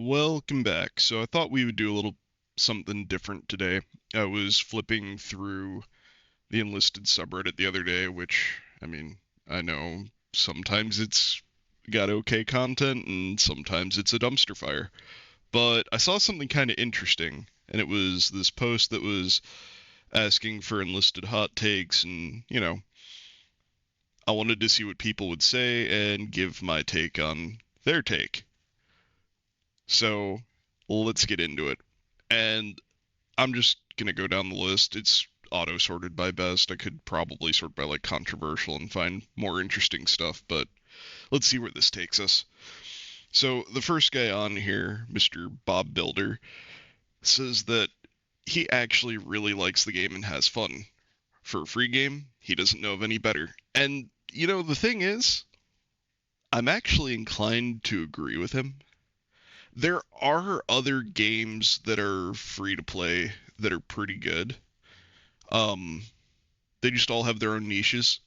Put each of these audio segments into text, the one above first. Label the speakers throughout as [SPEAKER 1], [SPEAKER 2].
[SPEAKER 1] Welcome back. So I thought we would do a little something different today. I was flipping through the Enlisted subreddit the other day, which, I know sometimes it's got okay content and sometimes it's a dumpster fire. But I saw something kind of interesting, and it was this post that was asking for Enlisted hot takes, and, I wanted to see what people would say and give my take on their take. So let's get into it. And I'm just gonna go down the list. It's auto sorted by best. I could probably sort by like controversial and find more interesting stuff, but let's see where this takes us. So the first guy on here, Mr. Bob Builder, says that he actually really likes the game and has fun. For a free game, he doesn't know of any better. And the thing is, I'm actually inclined to agree with him. There are other games that are free to play that are pretty good. Um, they just all have their own niches.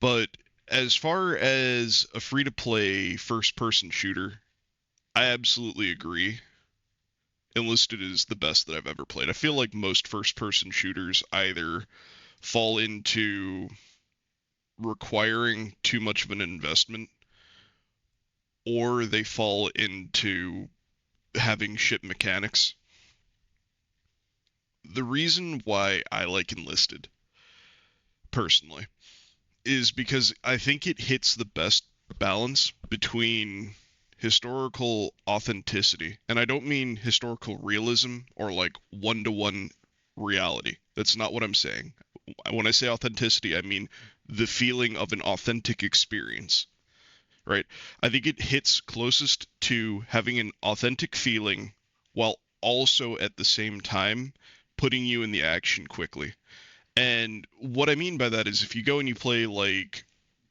[SPEAKER 1] But as far as a free to play first person shooter, I absolutely agree. Enlisted is the best that I've ever played. I feel like most first person shooters either fall into requiring too much of an investment or they fall into having shit mechanics. The reason why I like Enlisted, personally, is because I think it hits the best balance between historical authenticity. And I don't mean historical realism or like one to one reality. That's not what I'm saying. When I say authenticity, I mean the feeling of an authentic experience, right? I think it hits closest to having an authentic feeling while also at the same time putting you in the action quickly. And what I mean by that is if you go and you play like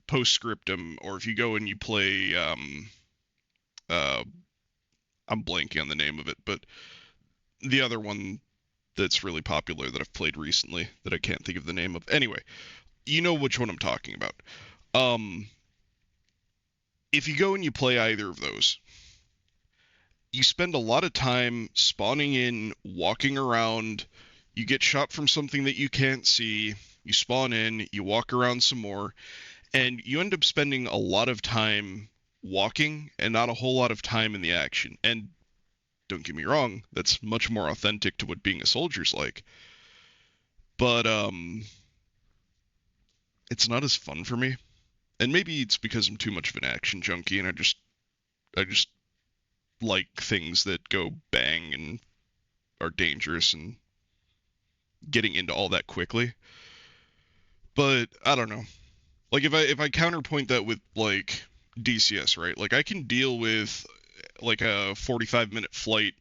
[SPEAKER 1] Postscriptum, or if you go and you play, uh, I'm blanking on the name of it, but the other one that's really popular that I've played recently that I can't think of the name of. Anyway, you know which one I'm talking about. Um, if you go and you play either of those, you spend a lot of time spawning in, walking around. You get shot from something that you can't see. You spawn in, you walk around some more, and you end up spending a lot of time walking and not a whole lot of time in the action. And don't get me wrong, that's much more authentic to what being a soldier's like. But it's not as fun for me. And maybe it's because I'm too much of an action junkie and I just like things that go bang and are dangerous and getting into all that quickly. But I don't know. Like if I counterpoint that with like DCS, right? Like I can deal with like a 45-minute flight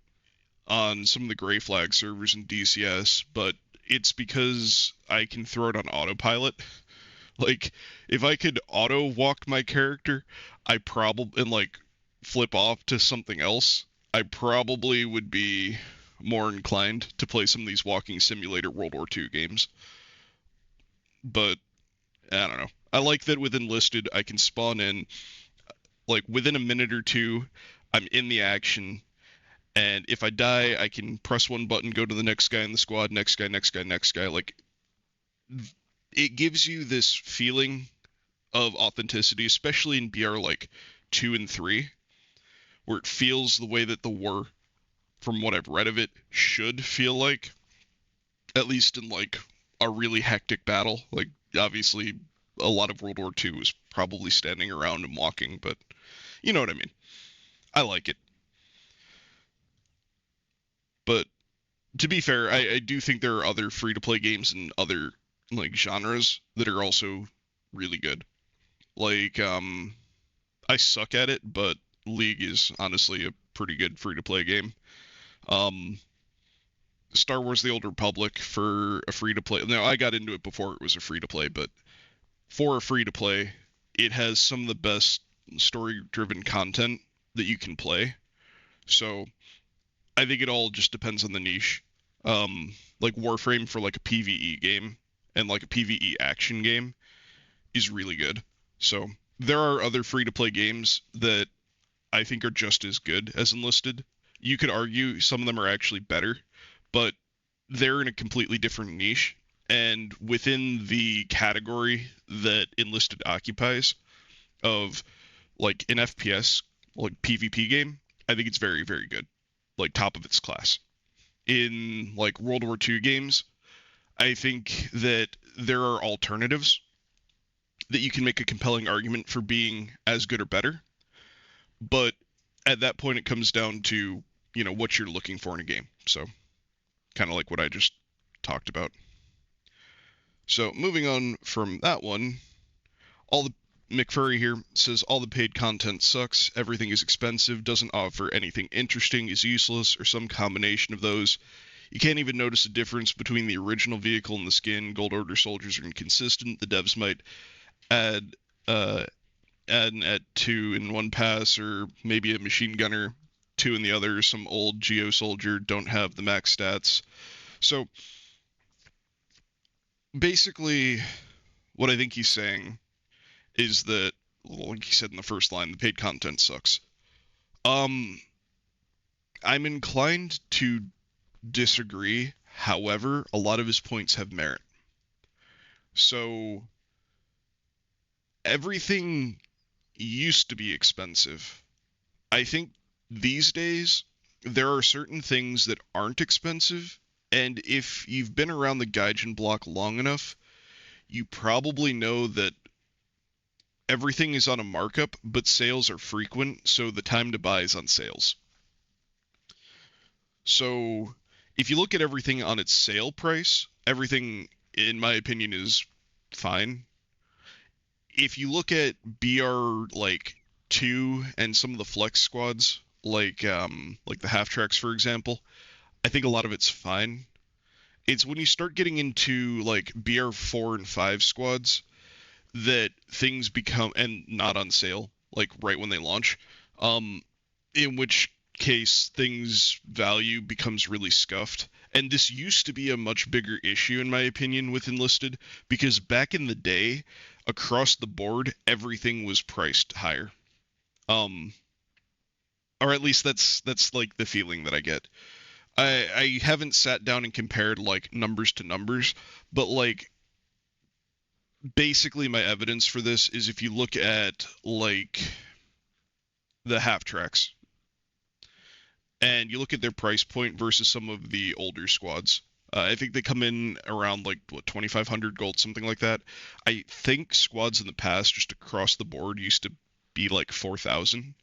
[SPEAKER 1] on some of the gray flag servers in DCS, but it's because I can throw it on autopilot. Like if I could auto walk my character, I probably and like flip off to something else, I probably would be more inclined to play some of these walking simulator World War II games. But I don't know. I like that with Enlisted, I can spawn in like within a minute or two. I'm in the action, and if I die, I can press one button, go to the next guy in the squad, next guy, next guy, next guy. Like it gives you this feeling of authenticity, especially in BR like 2 and 3, where it feels the way that the war, from what I've read of it, should feel like, at least in like a really hectic battle. Like obviously, a lot of World War II was probably standing around and walking, but you know what I mean. I like it, but to be fair, I do think there are other free to play games and other like genres that are also really good. Like I suck at it, but League is honestly a pretty good free to play game. Um Star Wars The Old Republic for a free to play. Now I got into it before it was a free to play, but for a free to play, it has some of the best story driven content that you can play. So I think it all just depends on the niche. Like Warframe for like a PvE game and like a PvE action game is really good. So there are other free to play games that I think are just as good as Enlisted. You could argue some of them are actually better, but they're in a completely different niche. And within the category that Enlisted occupies of like an FPS, like PvP game, I think it's very, very good. Like top of its class. In like World War II games, I think that there are alternatives that you can make a compelling argument for being as good or better. But at that point, it comes down to, what you're looking for in a game. So kind of like what I just talked about. So moving on from that one, all the McFurry here says all the paid content sucks, everything is expensive, doesn't offer anything interesting, is useless, or some combination of those. You can't even notice a difference between the original vehicle and the skin. Gold Order soldiers are inconsistent. The devs might add at two in one pass, or maybe a machine gunner, two in the other. Some old Geo soldier don't have the max stats. So basically, what I think he's saying is that, like he said in the first line, the paid content sucks. Um, I'm inclined to disagree. However, a lot of his points have merit. So everything used to be expensive. I think these days there are certain things that aren't expensive, and if you've been around the Gaijin block long enough, you probably know that everything is on a markup, but sales are frequent, so the time to buy is on sales. So if you look at everything on its sale price, everything, in my opinion, is fine. If you look at BR like 2 and some of the flex squads, like the half tracks for example, I think a lot of it's fine. It's when you start getting into like BR 4 and 5 squads that things become, and not on sale, like right when they launch, um, in which case things value becomes really scuffed. And this used to be a much bigger issue, in my opinion, with Enlisted, because back in the day, across the board, everything was priced higher. Um, or at least that's like the feeling that I get. I haven't sat down and compared like numbers to numbers, but like basically my evidence for this is if you look at like the half tracks and you look at their price point versus some of the older squads. I think they come in around like what 2,500 gold, something like that. I think squads in the past, just across the board, used to be like 4,000.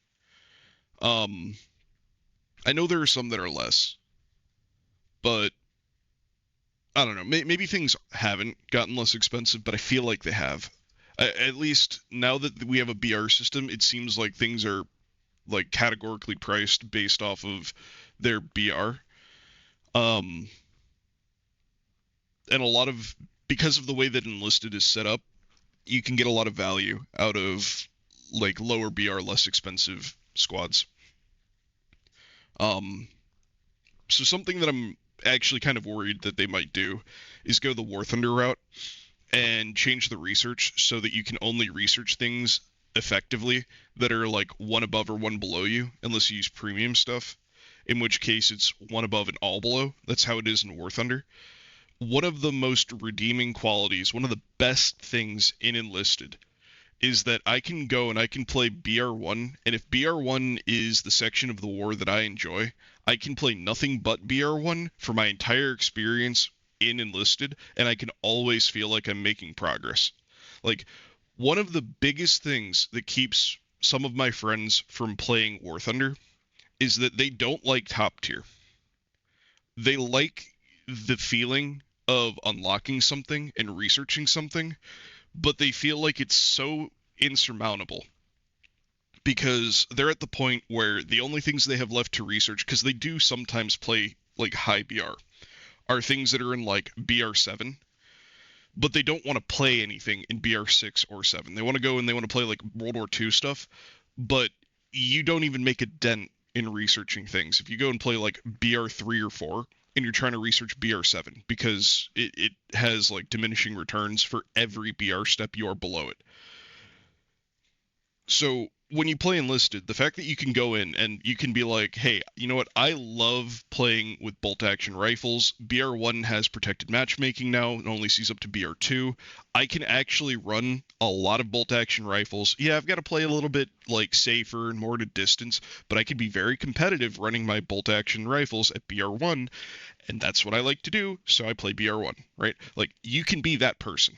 [SPEAKER 1] Um, I know there are some that are less, but I don't know. Maybe things haven't gotten less expensive, but I feel like they have. At least now that we have a BR system, it seems like things are like categorically priced based off of their BR. Um, and a lot of because of the way that Enlisted is set up, you can get a lot of value out of like lower BR, less expensive squads. Um, so something that I'm actually kind of worried that they might do is go the War Thunder route and change the research so that you can only research things effectively that are like one above or one below you, unless you use premium stuff, in which case it's one above and all below. That's how it is in War Thunder. One of the most redeeming qualities, one of the best things in Enlisted, is that I can go and I can play BR1, and if BR1 is the section of the war that I enjoy, I can play nothing but BR1 for my entire experience in Enlisted, and I can always feel like I'm making progress. Like, one of the biggest things that keeps some of my friends from playing War Thunder is that they don't like top tier. They like the feeling of unlocking something and researching something, but they feel like it's so insurmountable because they're at the point where the only things they have left to research, because they do sometimes play like high BR, are things that are in like BR7, but they don't want to play anything in BR6 or 7. They want to go and they want to play like World War II stuff, but you don't even make a dent in researching things. If you go and play like BR3 or 4, and you're trying to research BR7 because it has like diminishing returns for every BR step you are below it. So when you play Enlisted, the fact that you can go in and you can be like, hey, you know what? I love playing with bolt action rifles. BR1 has protected matchmaking now and only sees up to BR2. I can actually run a lot of bolt action rifles. Yeah, I've got to play a little bit like safer and more to distance, but I can be very competitive running my bolt action rifles at BR1, and that's what I like to do, so I play BR1, right? Like you can be that person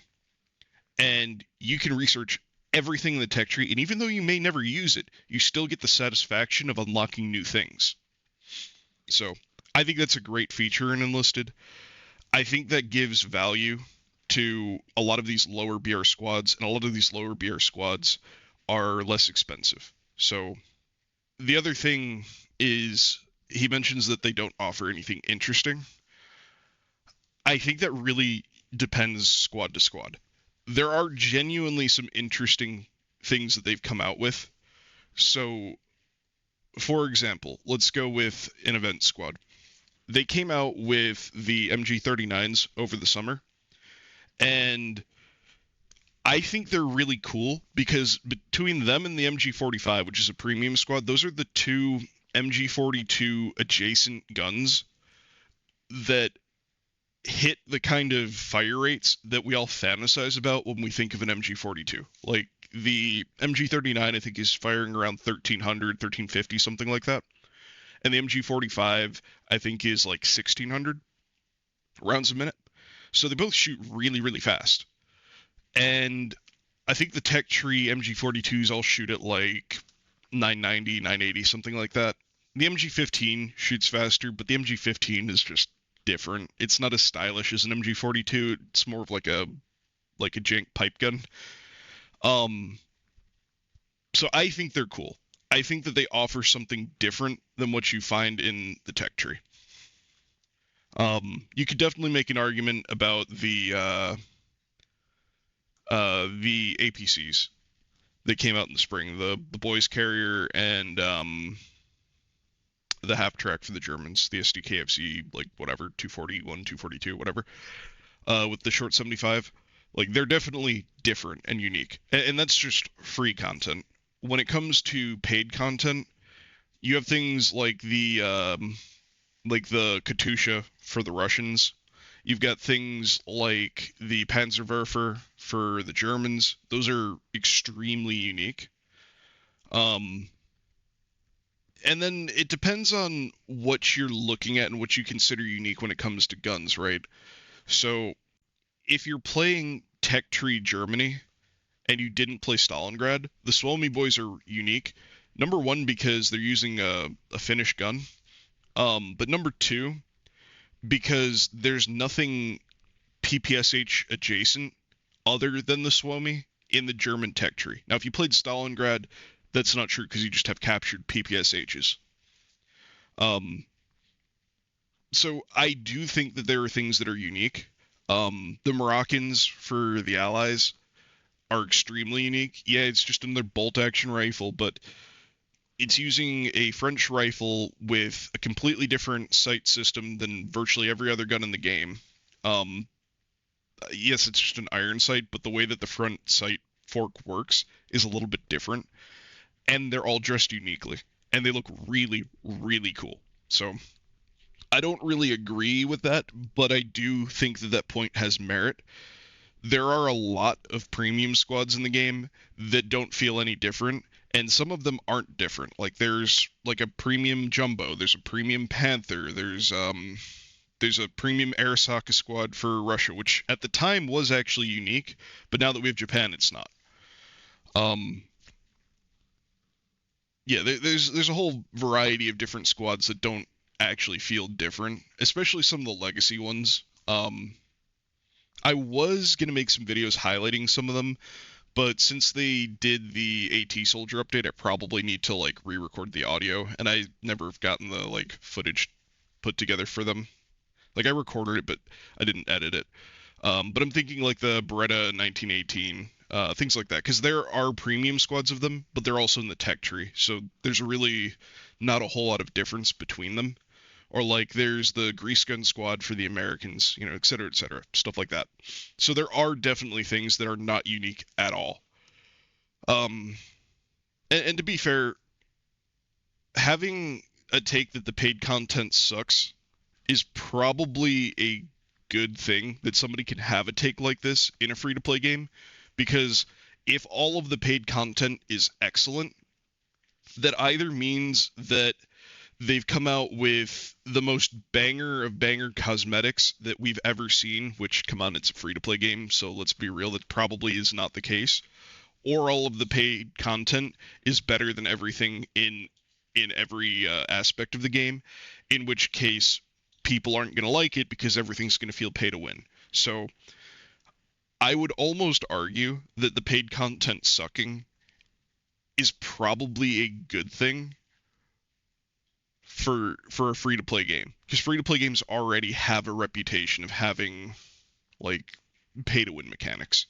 [SPEAKER 1] and you can research everything in the tech tree, and even though you may never use it, you still get the satisfaction of unlocking new things. So I think that's a great feature in Enlisted. I think that gives value to a lot of these lower BR squads, and a lot of these lower BR squads are less expensive. So the other thing is he mentions that they don't offer anything interesting. I think that really depends squad to squad. There are genuinely some interesting things that they've come out with. So, for example, let's go with an event squad. They came out with the MG39s over the summer, and I think they're really cool because between them and the MG45, which is a premium squad, those are the two MG42 adjacent guns that hit the kind of fire rates that we all fantasize about when we think of an MG42. Like the MG39, I think, is firing around 1300, 1350, something like that. And the MG45, I think, is like 1600 rounds a minute. So they both shoot really, really fast. And I think the tech tree MG42s all shoot at like 990, 980, something like that. The MG15 shoots faster, but the MG15 is just different. It's not as stylish as an MG42. It's more of like a jank pipe gun. Um, so I think they're cool. I think that they offer something different than what you find in the tech tree. You could definitely make an argument about the APCs that came out in the spring, the boys carrier and the half track for the Germans, the SDKFC, like whatever, 241, 242, whatever, with the short 75. Like they're definitely different and unique, and that's just free content. When it comes to paid content, you have things like the Katusha for the Russians. You've got things like the Panzerwerfer for the Germans. Those are extremely unique. Um, and then it depends on what you're looking at and what you consider unique when it comes to guns, right? So if you're playing Tech Tree Germany and you didn't play Stalingrad, the Suomi boys are unique. Number one, because they're using a Finnish gun. But number two, because there's nothing PPSH adjacent other than the Suomi in the German tech tree. Now, if you played Stalingrad, that's not true because you just have captured PPSHs. Um, so I do think that there are things that are unique. The Moroccans for the Allies are extremely unique. Yeah, it's just another bolt action rifle, but it's using a French rifle with a completely different sight system than virtually every other gun in the game. Um, yes, it's just an iron sight, but the way that the front sight fork works is a little bit different, and they're all dressed uniquely, and they look really, really cool. So I don't really agree with that, but I do think that that point has merit. There are a lot of premium squads in the game that don't feel any different, and some of them aren't different. Like there's like a premium Jumbo, there's a premium Panther, there's a premium Arasaka squad for Russia, which at the time was actually unique, but now that we have Japan, it's not. Um, yeah, there's a whole variety of different squads that don't actually feel different, especially some of the legacy ones. I was gonna make some videos highlighting some of them, but since they did the AT Soldier update, I probably need to like re-record the audio, and I never have gotten the like footage put together for them. Like I recorded it, but I didn't edit it. But I'm thinking like the Beretta 1918, things like that, because there are premium squads of them, but they're also in the tech tree, so there's really not a whole lot of difference between them. Or like there's the grease gun squad for the Americans, et cetera, stuff like that. So there are definitely things that are not unique at all. Um, And to be fair, having a take that the paid content sucks is probably a good thing that somebody can have a take like this in a free to play game, because if all of the paid content is excellent, that either means that they've come out with the most banger of banger cosmetics that we've ever seen, which, come on, it's a free to play game, so let's be real, that probably is not the case. Or all of the paid content is better than everything in every aspect of the game, in which case people aren't going to like it because everything's going to feel pay to win. So I would almost argue that the paid content sucking is probably a good thing for a free to play game, because free to play games already have a reputation of having like pay to win mechanics.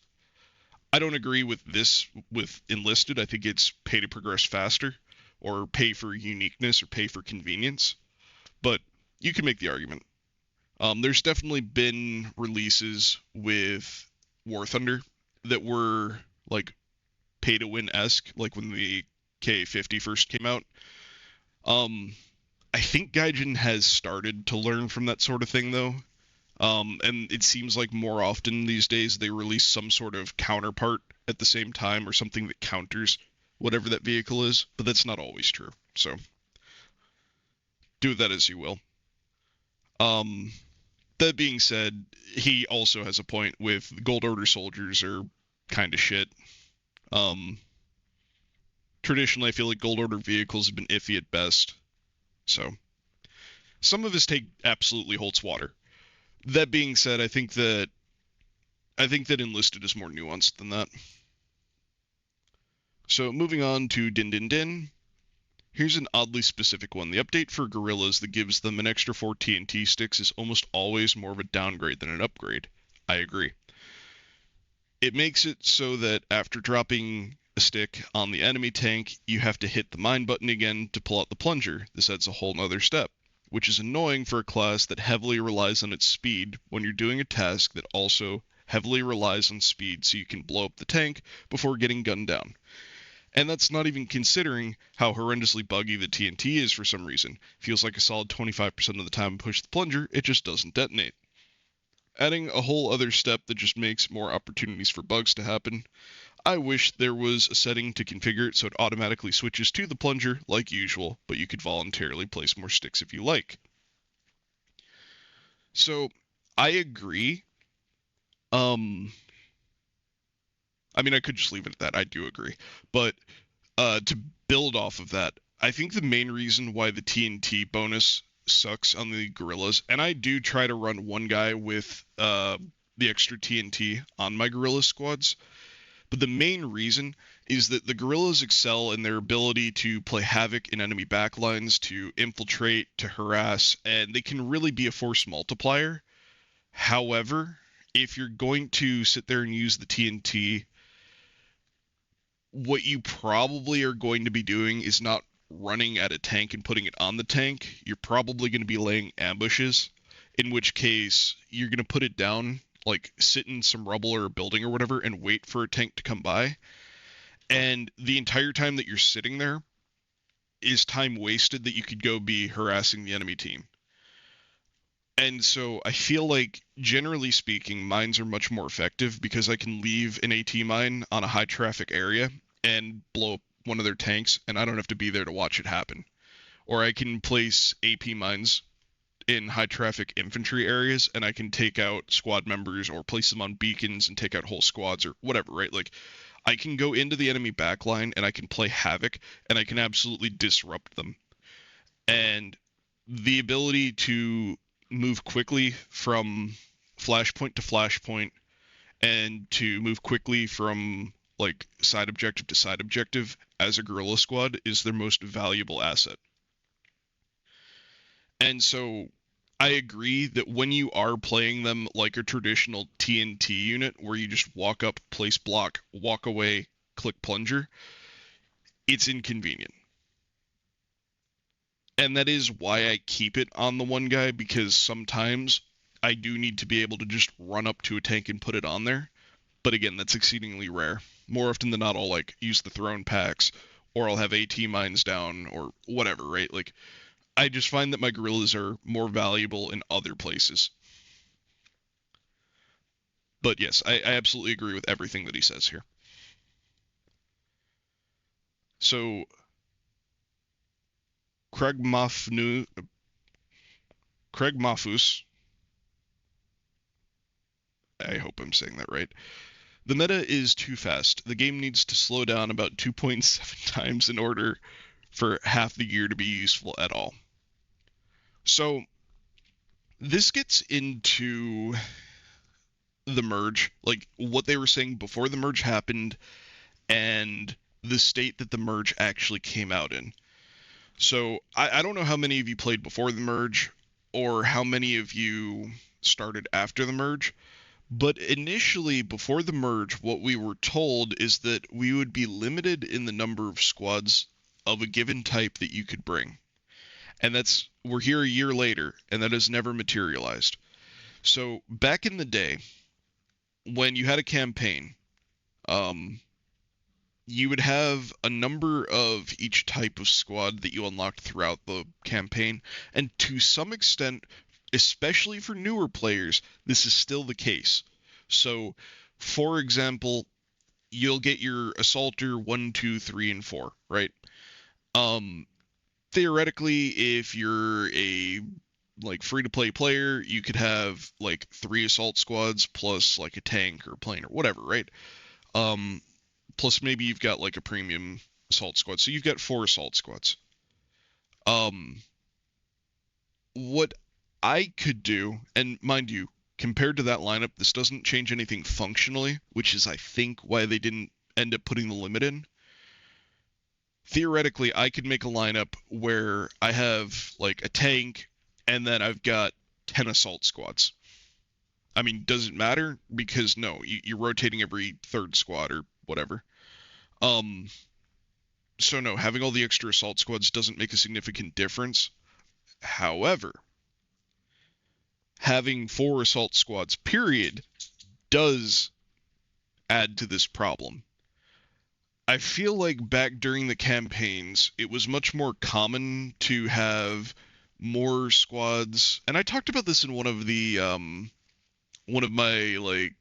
[SPEAKER 1] I don't agree with this with Enlisted. I think it's pay to progress faster, or pay for uniqueness, or pay for convenience. But you can make the argument. There's definitely been releases with War Thunder that were like pay to win esque, like when the K50 first came out. Um, I think Gaijin has started to learn from that sort of thing though. And it seems like more often these days they release some sort of counterpart at the same time, or something that counters whatever that vehicle is, but that's not always true. So do that as you will. Um, that being said, he also has a point with Gold Order soldiers are kind of shit. Um, Traditionally, I feel like Gold Order vehicles have been iffy at best. So some of his take absolutely holds water. That being said, I think that Enlisted is more nuanced than that. So moving on to Din Din Din. Here's an oddly specific one. The update for Guerrillas that gives them an extra 4 TNT sticks is almost always more of a downgrade than an upgrade. I agree. It makes it so that after dropping a stick on the enemy tank, you have to hit the mine button again to pull out the plunger. This adds a whole nother step, which is annoying for a class that heavily relies on its speed when you're doing a task that also heavily relies on speed so you can blow up the tank before getting gunned down. And that's not even considering how horrendously buggy the TNT is for some reason. Feels like a solid 25% of the time I push the plunger, it just doesn't detonate. Adding a whole other step that just makes more opportunities for bugs to happen. I wish there was a setting to configure it so it automatically switches to the plunger like usual, but you could voluntarily place more sticks if you like. So I agree. Um, I mean, I could just leave it at that. I do agree. But to build off of that, I think the main reason why the TNT bonus sucks on the Guerrillas, and I do try to run one guy with the extra TNT on my Guerrilla squads, but the main reason is that the Guerrillas excel in their ability to play havoc in enemy backlines, to infiltrate, to harass, and they can really be a force multiplier. However, if you're going to sit there and use the TNT, what you probably are going to be doing is not running at a tank and putting it on the tank. You're probably going to be laying ambushes, in which case you're going to put it down, like sit in some rubble or a building or whatever, and wait for a tank to come by. And the entire time that you're sitting there is time wasted that you could go be harassing the enemy team. And so I feel like, generally speaking, mines are much more effective because I can leave an AT mine on a high traffic area and blow up one of their tanks, and I don't have to be there to watch it happen. Or I can place AP mines in high traffic infantry areas, and I can take out squad members or place them on beacons and take out whole squads or whatever, right? Like, I can go into the enemy backline and I can play havoc and I can absolutely disrupt them. And the ability to move quickly from flashpoint to flashpoint, and to move quickly from like side objective to side objective as a guerrilla squad is their most valuable asset. And so I agree that when you are playing them like a traditional TNT unit where you just walk up, place block, walk away, click plunger, it's inconvenient. And that is why I keep it on the one guy, because sometimes I do need to be able to just run up to a tank and put it on there. But again, that's exceedingly rare. More often than not, I'll like use the throne packs or I'll have AT mines down, or whatever, right? Like, I just find that my guerrillas are more valuable in other places. But yes, I absolutely agree with everything that he says here. So Craig Mafnu, Craig Mafus, I hope I'm saying that right. The meta is too fast. The game needs to slow down about 2.7 times in order for half the gear to be useful at all. So this gets into the merge, like what they were saying before the merge happened and the state that the merge actually came out in. So I don't know how many of you played before the merge or how many of you started after the merge, but initially before the merge, what we were told is that we would be limited in the number of squads of a given type that you could bring. And we're here a year later, and that has never materialized. So back in the day, when you had a campaign, um, you would have a number of each type of squad that you unlocked throughout the campaign, and to some extent, especially for newer players, this is still the case. So, for example, you'll get your assaulter 1, 2, 3, and 4, right? Um, Theoretically, if you're a like free to play player, you could have like 3 assault squads plus like a tank or plane or whatever, right? Um, Plus maybe you've got like a premium assault squad, so you've got 4 assault squads. Um, what I could do, and mind you, compared to that lineup, this doesn't change anything functionally, which is I think why they didn't end up putting the limit in. Theoretically, I could make a lineup where I have like a tank and then I've got 10 assault squads. I mean, does it matter? Because no, you're rotating every third squad or whatever. Um, so no, having all the extra assault squads doesn't make a significant difference. However, having 4 assault squads, period, does add to this problem. I feel like back during the campaigns, it was much more common to have more squads, and I talked about this in one of my like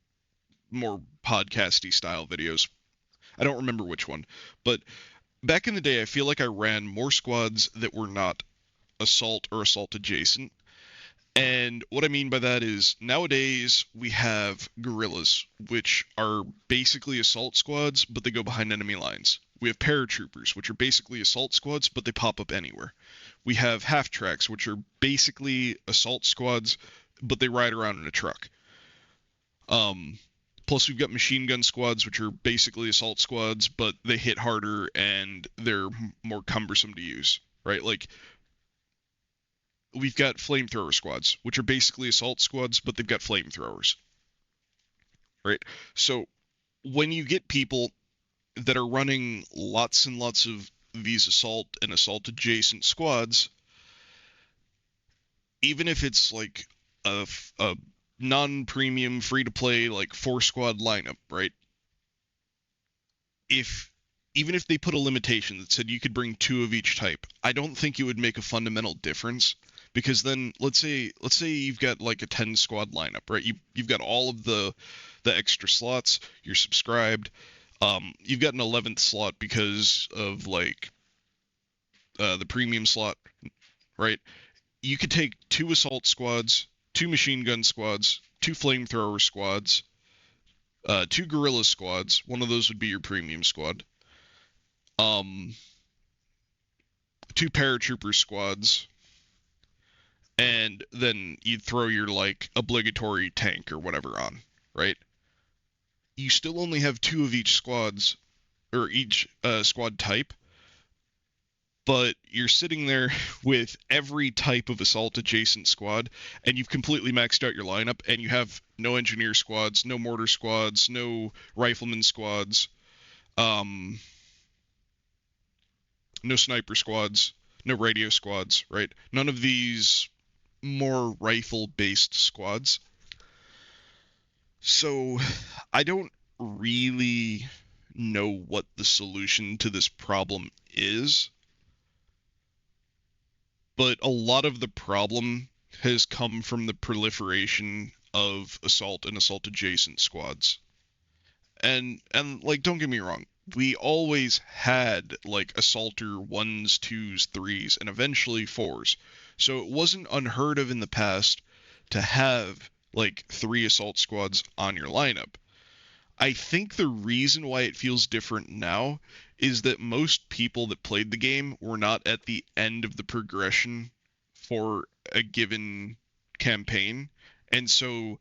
[SPEAKER 1] more podcasty style videos. I don't remember which one, but back in the day, I feel like I ran more squads that were not assault or assault adjacent. And what I mean by that is nowadays we have guerrillas, which are basically assault squads, but they go behind enemy lines. We have paratroopers, which are basically assault squads, but they pop up anywhere. We have half tracks, which are basically assault squads, but they ride around in a truck. Um, Plus we've got machine gun squads, which are basically assault squads, but they hit harder and they're more cumbersome to use, right? Like we've got flamethrower squads, which are basically assault squads, but they've got flamethrowers, right? So when you get people that are running lots and lots of these assault and assault adjacent squads, even if it's like a non-premium free to play like 4 squad lineup, right? If Even if they put a limitation that said you could bring 2 of each type, I don't think it would make a fundamental difference because then let's say you've got like a 10 squad lineup, right? You've got all of the extra slots, you're subscribed. You've got an 11th slot because of like the premium slot, right? You could take 2 assault squads, 2 machine gun squads, 2 flamethrower squads, 2 guerrilla squads. One of those would be your premium squad. Um, 2 paratrooper squads, and then you'd throw your like obligatory tank or whatever on, right? You still only have 2 of each squads or each squad type, but you're sitting there with every type of assault adjacent squad, and you've completely maxed out your lineup, and you have no engineer squads, no mortar squads, no rifleman squads, um, no sniper squads, no radio squads, right? None of these more rifle based squads. So I don't really know what the solution to this problem is, but a lot of the problem has come from the proliferation of assault and assault adjacent squads. And like, don't get me wrong, we always had like assaulter ones, twos, threes, and eventually fours. So it wasn't unheard of in the past to have like 3 assault squads on your lineup. I think the reason why it feels different now is that most people that played the game were not at the end of the progression for a given campaign. And so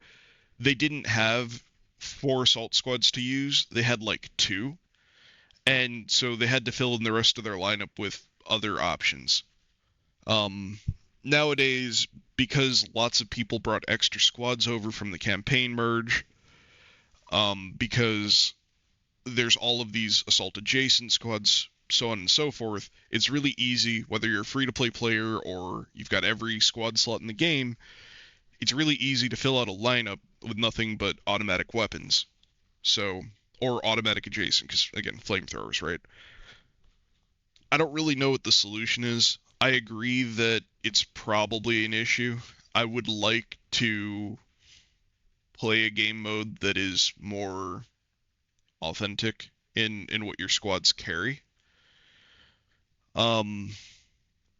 [SPEAKER 1] they didn't have 4 assault squads to use. They had like 2. And so they had to fill in the rest of their lineup with other options. Um, Nowadays, because lots of people brought extra squads over from the campaign merge, because there's all of these assault adjacent squads, so on and so forth, it's really easy, whether you're a free to play player or you've got every squad slot in the game, it's really easy to fill out a lineup with nothing but automatic weapons. So, or automatic adjacent, because again, flamethrowers, right? I don't really know what the solution is. I agree that it's probably an issue. I would like to play a game mode that is more authentic in what your squads carry. Um,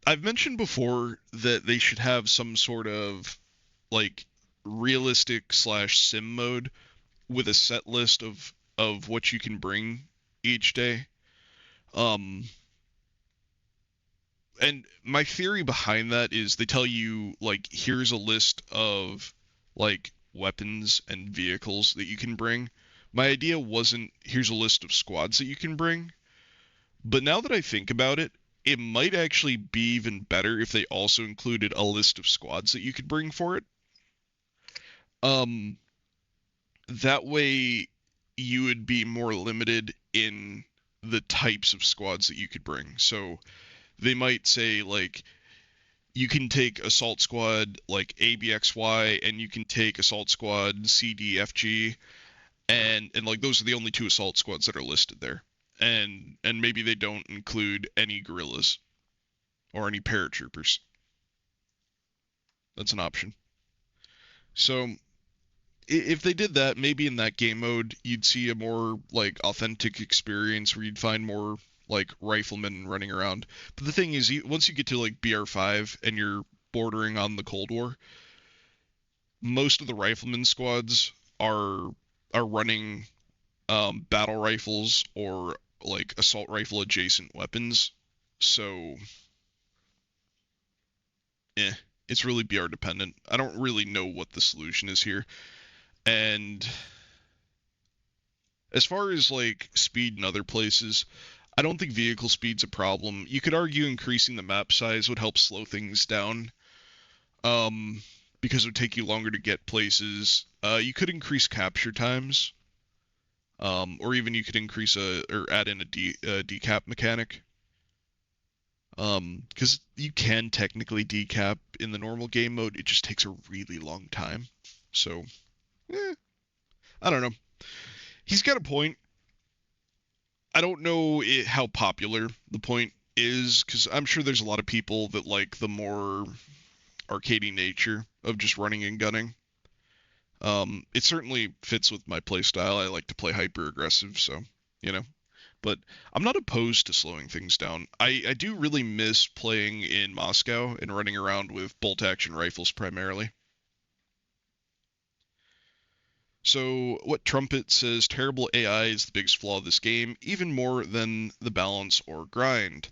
[SPEAKER 1] I've mentioned before that they should have some sort of like realistic slash sim mode with a set list of what you can bring each day. Um, and my theory behind that is they tell you like here's a list of like weapons and vehicles that you can bring. My idea wasn't here's a list of squads that you can bring, but now that I think about it, it might actually be even better if they also included a list of squads that you could bring for it. Um, that way you would be more limited in the types of squads that you could bring. So they might say like you can take assault squad like ABXY and you can take assault squad CDFG and like those are the only 2 assault squads that are listed there. And maybe they don't include any guerrillas or any paratroopers. That's an option. So if they did that, maybe in that game mode, you'd see a more like authentic experience where you'd find more like riflemen running around. But the thing is, once you get to like BR5 and you're bordering on the Cold War, most of the rifleman squads are running battle rifles or like assault rifle adjacent weapons. So, it's really BR dependent. I don't really know what the solution is here. And as far as like speed in other places, I don't think vehicle speed's a problem. You could argue increasing the map size would help slow things down, um, because it would take you longer to get places. You could increase capture times, or even you could increase or add in a decap mechanic. Because you can technically decap in the normal game mode, it just takes a really long time. So, I don't know. He's got a point. I don't know how popular the point is because I'm sure there's a lot of people that like the more arcadey nature of just running and gunning. It certainly fits with my play style. I like to play hyper aggressive, so you know. But I'm not opposed to slowing things down. I do really miss playing in Moscow and running around with bolt action rifles primarily. So, what Trumpet says terrible AI is the biggest flaw of this game, even more than the balance or grind.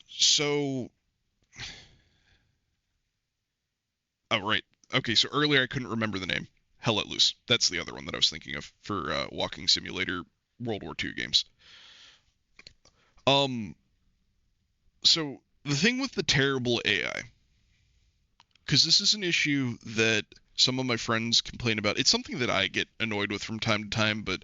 [SPEAKER 1] So, oh, right. Okay, so earlier I couldn't remember the name. Hell Let Loose. That's the other one that I was thinking of for walking simulator World War II games. Um, so the thing with the terrible AI, because this is an issue that some of my friends complain about. It's something that I get annoyed with from time to time, but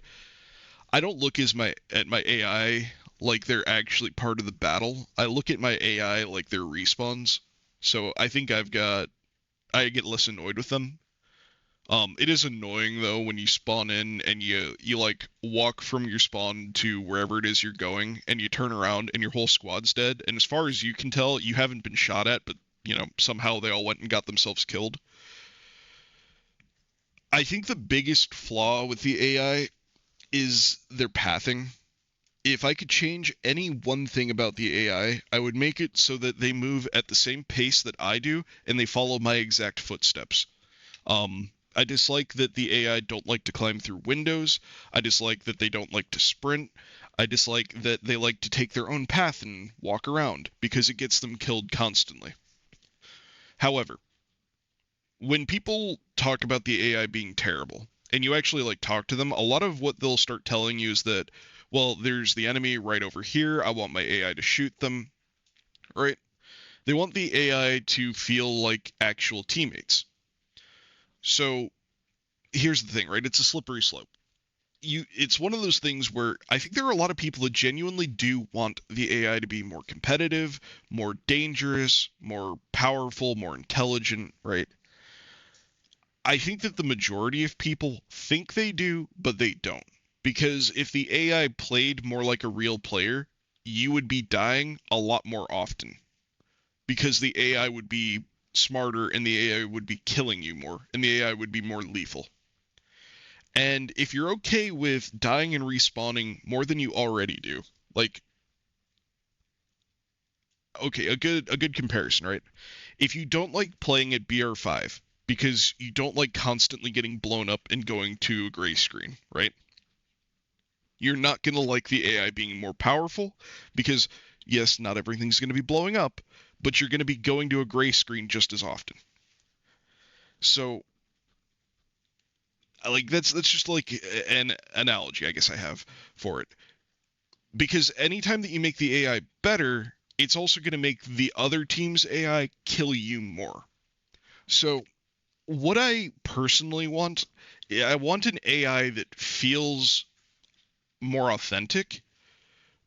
[SPEAKER 1] I don't look at my AI like they're actually part of the battle. I look at my AI like they're respawns. So I think I get less annoyed with them. It is annoying though when you spawn in and you like walk from your spawn to wherever it is you're going, and you turn around and your whole squad's dead, and as far as you can tell, you haven't been shot at, but somehow they all went and got themselves killed. I think the biggest flaw with the AI is their pathing. If I could change any one thing about the AI, I would make it so that they move at the same pace that I do and they follow my exact footsteps. I dislike that the AI don't like to climb through windows. I dislike that they don't like to sprint. I dislike that they like to take their own path and walk around because it gets them killed constantly. However, when people talk about the AI being terrible and you actually like talk to them, a lot of what they'll start telling you is that, well, there's the enemy right over here. I want my AI to shoot them, right? They want the AI to feel like actual teammates. So here's the thing, right? It's a slippery slope. It's one of those things where I think there are a lot of people that genuinely do want the AI to be more competitive, more dangerous, more powerful, more intelligent, right? I think that the majority of people think they do, but they don't. Because if the AI played more like a real player, you would be dying a lot more often. Because the AI would be smarter and the AI would be killing you more, and the AI would be more lethal. And if you're okay with dying and respawning more than you already do, like, okay, a good comparison, right? If you don't like playing at BR5 because you don't like constantly getting blown up and going to a gray screen, right? You're not going to like the AI being more powerful because, yes, not everything's going to be blowing up, but you're going to be going to a gray screen just as often. So, like that's just like an analogy I guess I have for it. Because anytime that you make the AI better, it's also going to make the other team's AI kill you more. So, what I personally want, I want an AI that feels more authentic,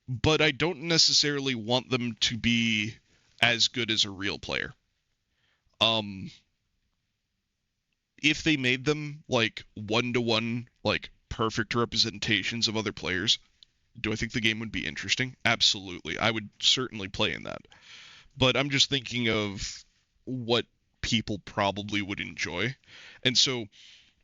[SPEAKER 1] but I don't necessarily want them to be as good as a real player. Um, if they made them like one to one, like perfect representations of other players, do I think the game would be interesting? Absolutely. I would certainly play in that. But I'm just thinking of what people probably would enjoy. And so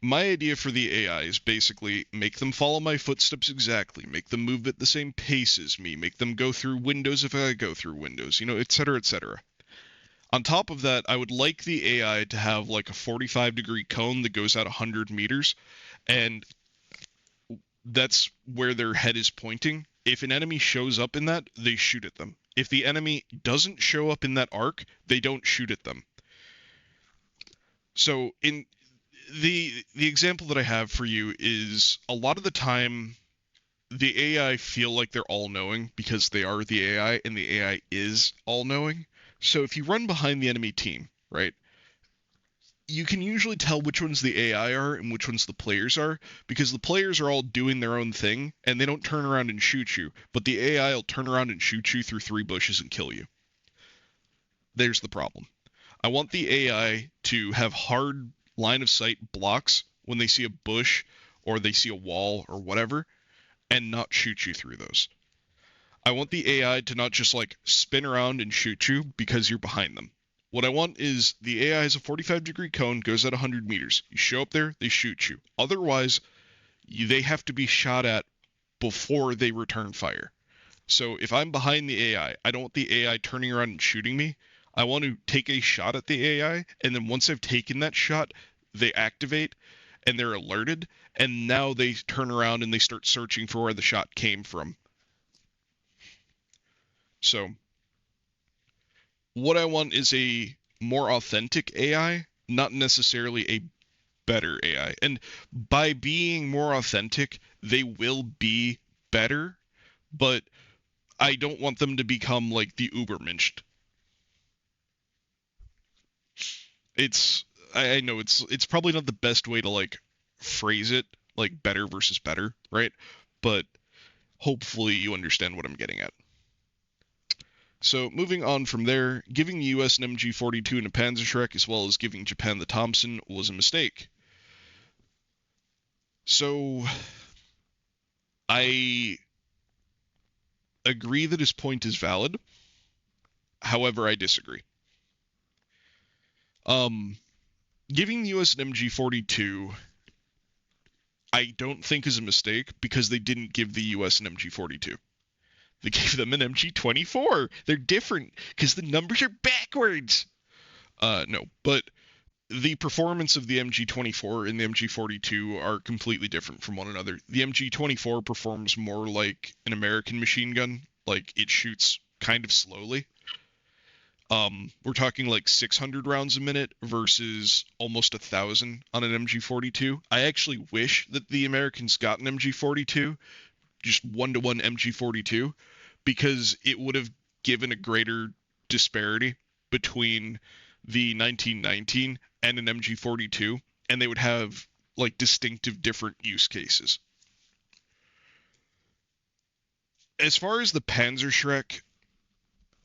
[SPEAKER 1] my idea for the AI is basically make them follow my footsteps exactly, make them move at the same pace as me, make them go through windows if I go through windows, et cetera, et cetera. On top of that, I would like the AI to have like a 45-degree cone that goes out 100 meters, and that's where their head is pointing. If an enemy shows up in that, they shoot at them. If the enemy doesn't show up in that arc, they don't shoot at them. So in the example that I have for you is a lot of the time the AI feel like they're all knowing because they are the AI and the AI is all knowing. So if you run behind the enemy team, right? You can usually tell which ones the AI are and which ones the players are because the players are all doing their own thing and they don't turn around and shoot you, but the AI will turn around and shoot you through three bushes and kill you. There's the problem. I want the AI to have hard line of sight blocks when they see a bush or they see a wall or whatever and not shoot you through those. I want the AI to not just like spin around and shoot you because you're behind them. What I want is the AI has a 45-degree cone, goes at 100 meters. You show up there, they shoot you. Otherwise, they have to be shot at before they return fire. So if I'm behind the AI, I don't want the AI turning around and shooting me. I want to take a shot at the AI, and then once I've taken that shot, they activate and they're alerted, and now they turn around and they start searching for where the shot came from. So what I want is a more authentic AI, not necessarily a better AI. And by being more authentic, they will be better, but I don't want them to become like the Ubermensch. It's I know it's probably not the best way to like phrase it, like better versus better, right? But hopefully you understand what I'm getting at. So moving on from there, giving the US an MG42 and a Panzerschreck as well as giving Japan the Thompson was a mistake. So I agree that his point is valid. However, I disagree. Um, Giving the U.S. an MG42, I don't think is a mistake because they didn't give the U.S. an MG42. They gave them an MG24. They're different because the numbers are backwards. No, but the performance of the MG24 and the MG42 are completely different from one another. The MG24 performs more like an American machine gun, like it shoots kind of slowly. We're talking like 600 rounds a minute versus almost 1,000 on an MG42. I actually wish that the Americans got an MG42, just one-to-one MG42, because it would have given a greater disparity between the 1919 and an MG42, and they would have like distinctive different use cases. As far as the Panzerschreck,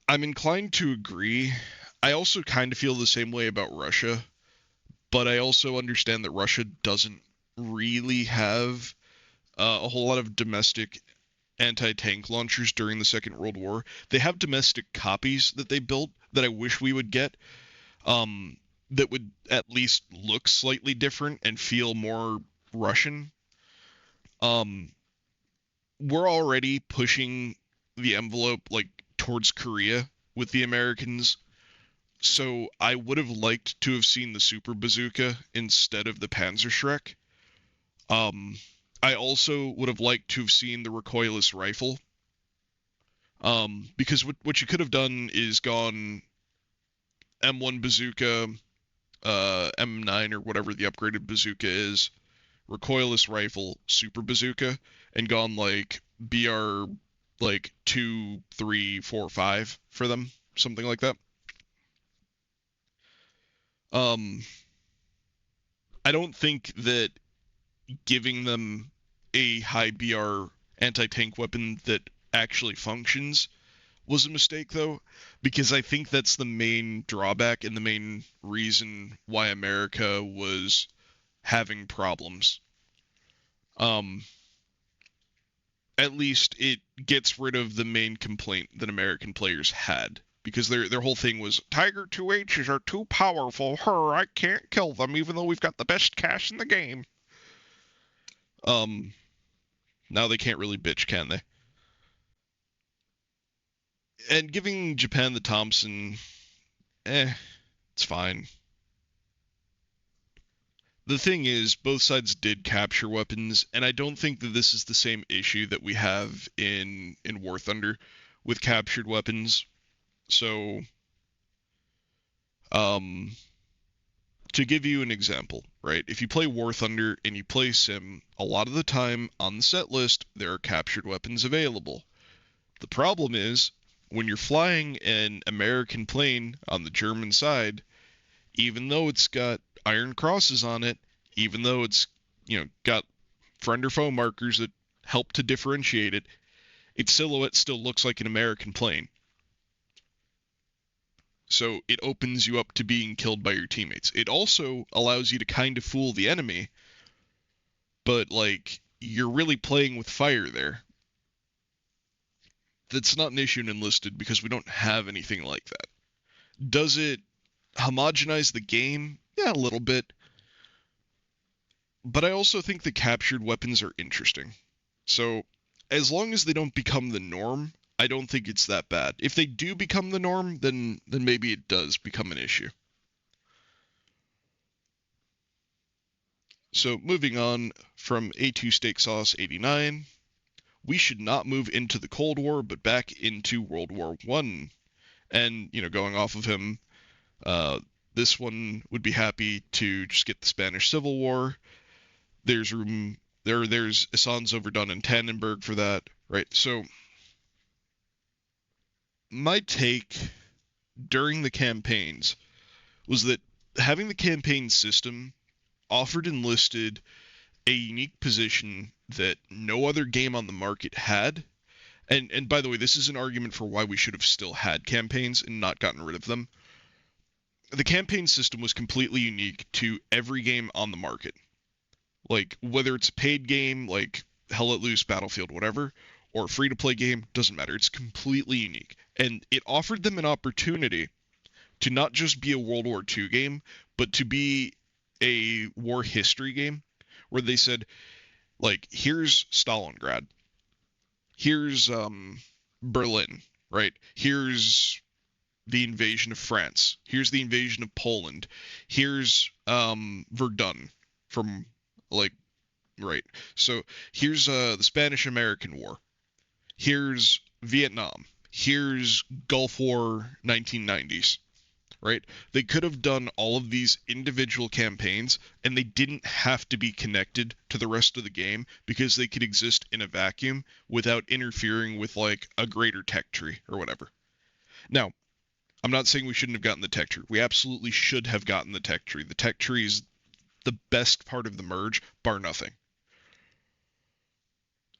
[SPEAKER 1] I'm inclined to agree. I also kind of feel the same way about Russia, but I also understand that Russia doesn't really have a whole lot of domestic anti-tank launchers during the Second World War. They have domestic copies that they built that I wish we would get, that would at least look slightly different and feel more Russian. Um, we're already pushing the envelope like towards Korea with the Americans. So I would have liked to have seen the Super Bazooka instead of the Panzerschreck. Um, I also would have liked to have seen the recoilless rifle. Because what you could have done is gone M1 bazooka, M9 or whatever the upgraded bazooka is, recoilless rifle, super bazooka, and gone like BR like 2, 3, 4, 5 for them, something like that. Um, I don't think that giving them a high BR anti-tank weapon that actually functions was a mistake though, because I think that's the main drawback and the main reason why America was having problems. Um, at least it gets rid of the main complaint that American players had. Because their whole thing was Tiger 2H's are too powerful. I can't kill them even though we've got the best cash in the game. Um, Now they can't really bitch, can they? And giving Japan the Thompson, it's fine. The thing is, both sides did capture weapons, and I don't think that this is the same issue that we have in War Thunder with captured weapons. So, um, to give you an example, right? If you play War Thunder and you play Sim, a lot of the time on the set list there are captured weapons available. The problem is when you're flying an American plane on the German side, even though it's got iron crosses on it, even though it's got friend or foe markers that help to differentiate it, its silhouette still looks like an American plane. So it opens you up to being killed by your teammates. It also allows you to kind of fool the enemy, but like you're really playing with fire there. That's not an issue in Enlisted because we don't have anything like that. Does it homogenize the game? Yeah, a little bit. But I also think the captured weapons are interesting. So as long as they don't become the norm, I don't think it's that bad. If they do become the norm, then maybe it does become an issue. So moving on from A2 Steak Sauce 89, we should not move into the Cold War, but back into World War One. And going off of him, uh, this one would be happy to just get the Spanish Civil War. There's room there. There's Assan's overdone in Tannenberg for that, right? So my take during the campaigns was that having the campaign system offered Enlisted a unique position that no other game on the market had. And by the way, this is an argument for why we should have still had campaigns and not gotten rid of them. The campaign system was completely unique to every game on the market. Like whether it's a paid game like Hell Let Loose, Battlefield, whatever, or free to play game, doesn't matter. It's completely unique. And it offered them an opportunity to not just be a World War II game, but to be a war history game where they said, like, here's Stalingrad, here's Berlin, right? Here's the invasion of France. Here's the invasion of Poland. Here's Verdun from like right. So here's the Spanish American War. Here's Vietnam. Here's Gulf War 1990s, right? They could have done all of these individual campaigns and they didn't have to be connected to the rest of the game because they could exist in a vacuum without interfering with like a greater tech tree or whatever. Now, I'm not saying we shouldn't have gotten the tech tree. We absolutely should have gotten the tech tree. The tech tree is the best part of the merge, bar nothing.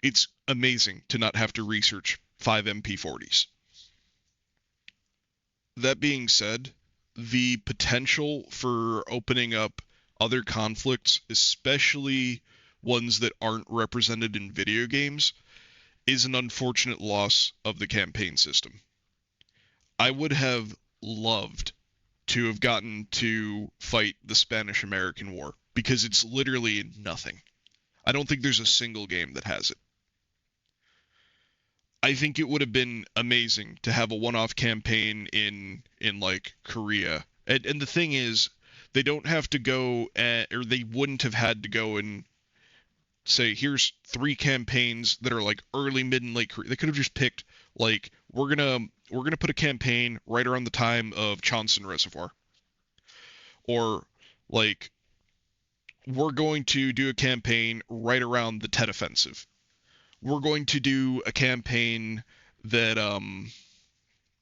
[SPEAKER 1] It's amazing to not have to research 5 MP40s. That being said, the potential for opening up other conflicts, especially ones that aren't represented in video games, is an unfortunate loss of the campaign system. I would have loved to have gotten to fight the Spanish American War because it's literally nothing. I don't think there's a single game that has it. I think it would have been amazing to have a one-off campaign in like Korea. And the thing is, they don't have to go or they wouldn't have had to go and say here's 3 campaigns that are like early, mid, and late Korea. They could have just picked like we're gonna put a campaign right around the time of Chonsun Reservoir, or like we're going to do a campaign right around the Tet Offensive. We're going to do a campaign that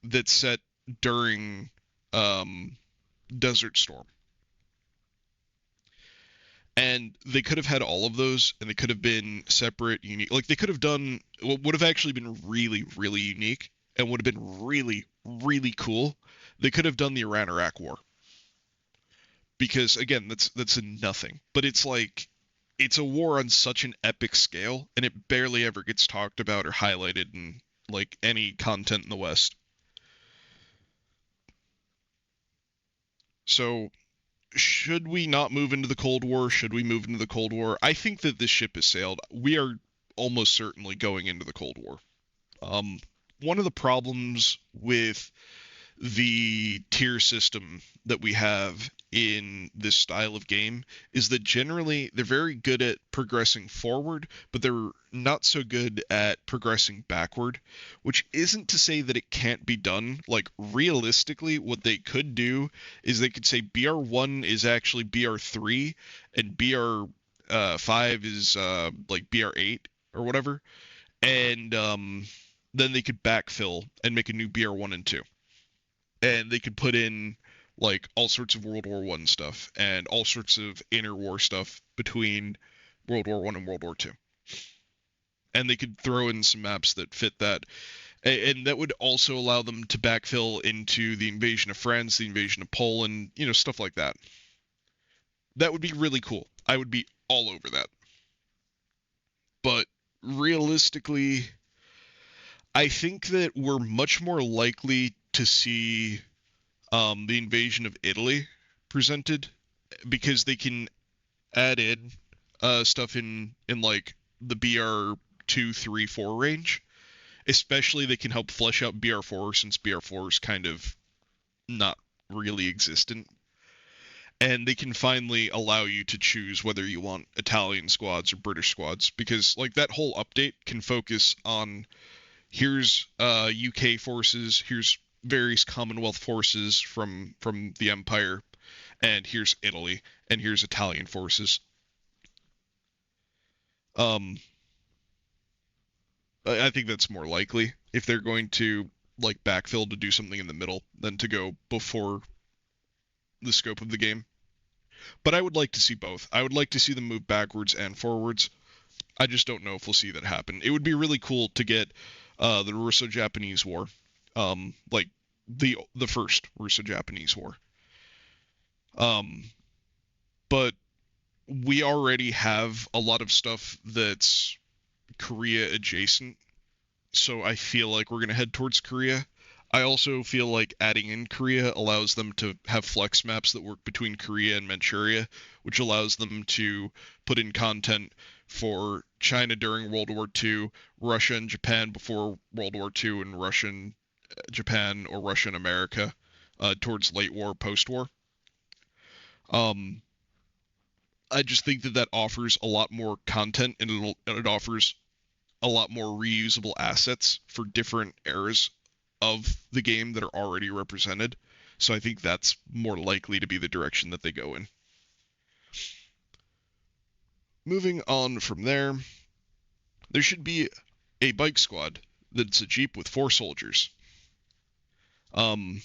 [SPEAKER 1] that's set during um, Desert Storm. And they could have had all of those, and they could have been separate, unique. Like they could have done what would have actually been really, really unique, and would have been really, really cool. They could have done the Iran-Iraq War, because again, that's a nothing. But it's like it's a war on such an epic scale, and it barely ever gets talked about or highlighted in like any content in the West. So should we not move into the Cold War? Should we move into the Cold War? I think that this ship has sailed. We are almost certainly going into the Cold War. Um, One of the problems with the tier system that we have in this style of game is that generally they're very good at progressing forward, but they're not so good at progressing backward, which isn't to say that it can't be done. Like realistically, what they could do is they could say BR1 is actually BR3 and BR5 is like BR8 or whatever, and then they could backfill and make a new BR1 and 2, and they could put in like all sorts of World War One stuff and all sorts of interwar stuff between World War One and World War Two, and they could throw in some maps that fit that, and that would also allow them to backfill into the invasion of France, the invasion of Poland, stuff like that. That would be really cool. I would be all over that. But realistically, I think that we're much more likely to see the invasion of Italy presented because they can add in stuff in like the BR 2, 3, 4 range. Especially they can help flesh out BR4 since BR4 is kind of not really existent. And they can finally allow you to choose whether you want Italian squads or British squads because like that whole update can focus on here's UK forces, here's various Commonwealth forces from the Empire, and here's Italy, and here's Italian forces. Um, I think that's more likely if they're going to like backfill to do something in the middle than to go before the scope of the game. But I would like to see both. I would like to see them move backwards and forwards. I just don't know if we'll see that happen. It would be really cool to get the Russo-Japanese War, like the first Russo-Japanese War. Um, but we already have a lot of stuff that's Korea adjacent, so I feel like we're going to head towards Korea. I also feel like adding in Korea allows them to have flex maps that work between Korea and Manchuria, which allows them to put in content for China during World War II, Russia and Japan before World War II, and Russia and Japan or Russia and America towards late war, post war. Um, I just think that that offers a lot more content, and it offers a lot more reusable assets for different eras of the game that are already represented. So I think that's more likely to be the direction that they go in. Moving on from there should be a bike squad that's a Jeep with 4 soldiers. Um,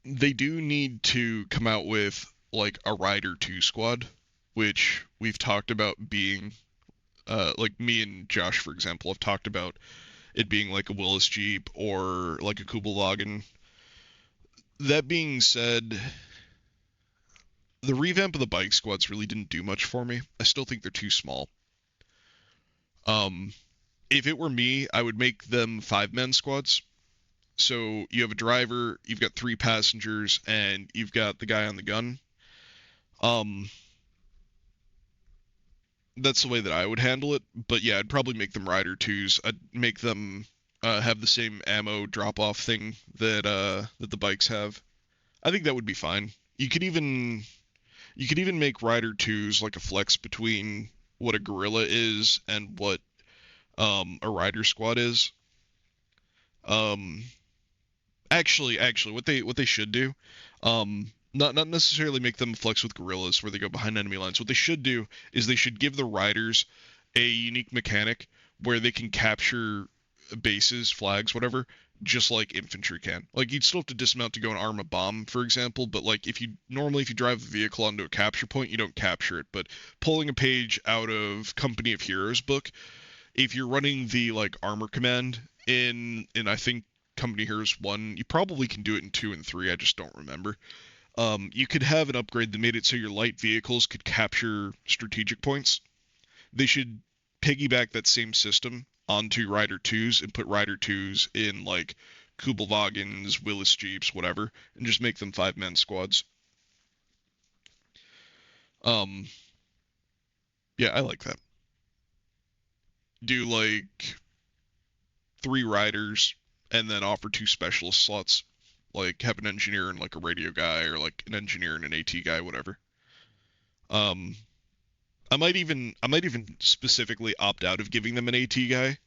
[SPEAKER 1] they do need to come out with like a Rider 2 squad, which we've talked about being like me and Josh, for example, have talked about it being like a Willis Jeep or like a Kubelwagen. That being said, the revamp of the bike squads really didn't do much for me. I still think they're too small. Um, if it were me, I would make them 5-man squads. So you have a driver, you've got 3 passengers, and you've got the guy on the gun. Um, that's the way that I would handle it. But yeah, I'd probably make them Rider 2s. I'd make them have the same ammo drop off thing that the bikes have. I think that would be fine. You could even make Rider 2s like a flex between what a Guerrilla is and what a Rider squad is. Um, actually, what they should do, not necessarily make them flex with Guerrillas where they go behind enemy lines. What they should do is they should give the Riders a unique mechanic where they can capture bases, flags, whatever, just like infantry can. Like you'd still have to dismount to go and arm a bomb, for example, but like if you drive the vehicle onto a capture point, you don't capture it. But pulling a page out of Company of Heroes book, if you're running the like armor command in I think Company of Heroes 1, you probably can do it in 2 and 3, I just don't remember. You could have an upgrade that made it so your light vehicles could capture strategic points. They should piggyback that same system onto Rider 2s and put Rider 2s in like Kubelwagens, Willis Jeeps, whatever, and just make them 5-man squads. Um, yeah, I like that. Do like 3 riders and then offer 2 specialist slots. Like have an engineer and like a radio guy, or like an engineer and an AT guy, whatever. Um, I might even specifically opt out of giving them an AT guy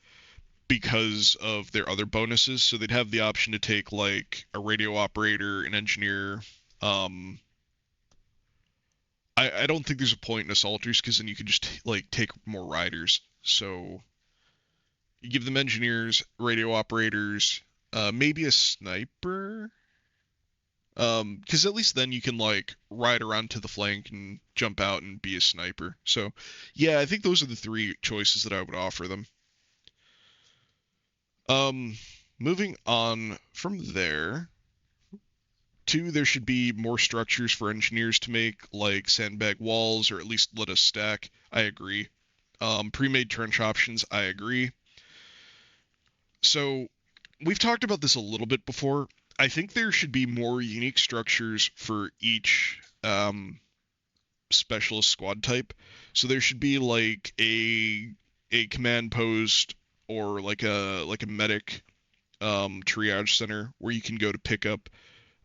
[SPEAKER 1] because of their other bonuses. So they'd have the option to take like a radio operator, an engineer. Um, I don't think there's a point in assaulters because then you could just like take more riders. So you give them engineers, radio operators, maybe a sniper. Because at least then you can like ride around to the flank and jump out and be a sniper. So, yeah, I think those are the 3 choices that I would offer them. Um, moving on from there, there should be more structures for engineers to make, like sandbag walls, or at least let us stack. I agree. Pre-made trench options, I agree. So, we've talked about this a little bit before. I think there should be more unique structures for each specialist squad type. So there should be like a command post or like a medic triage center where you can go to pick up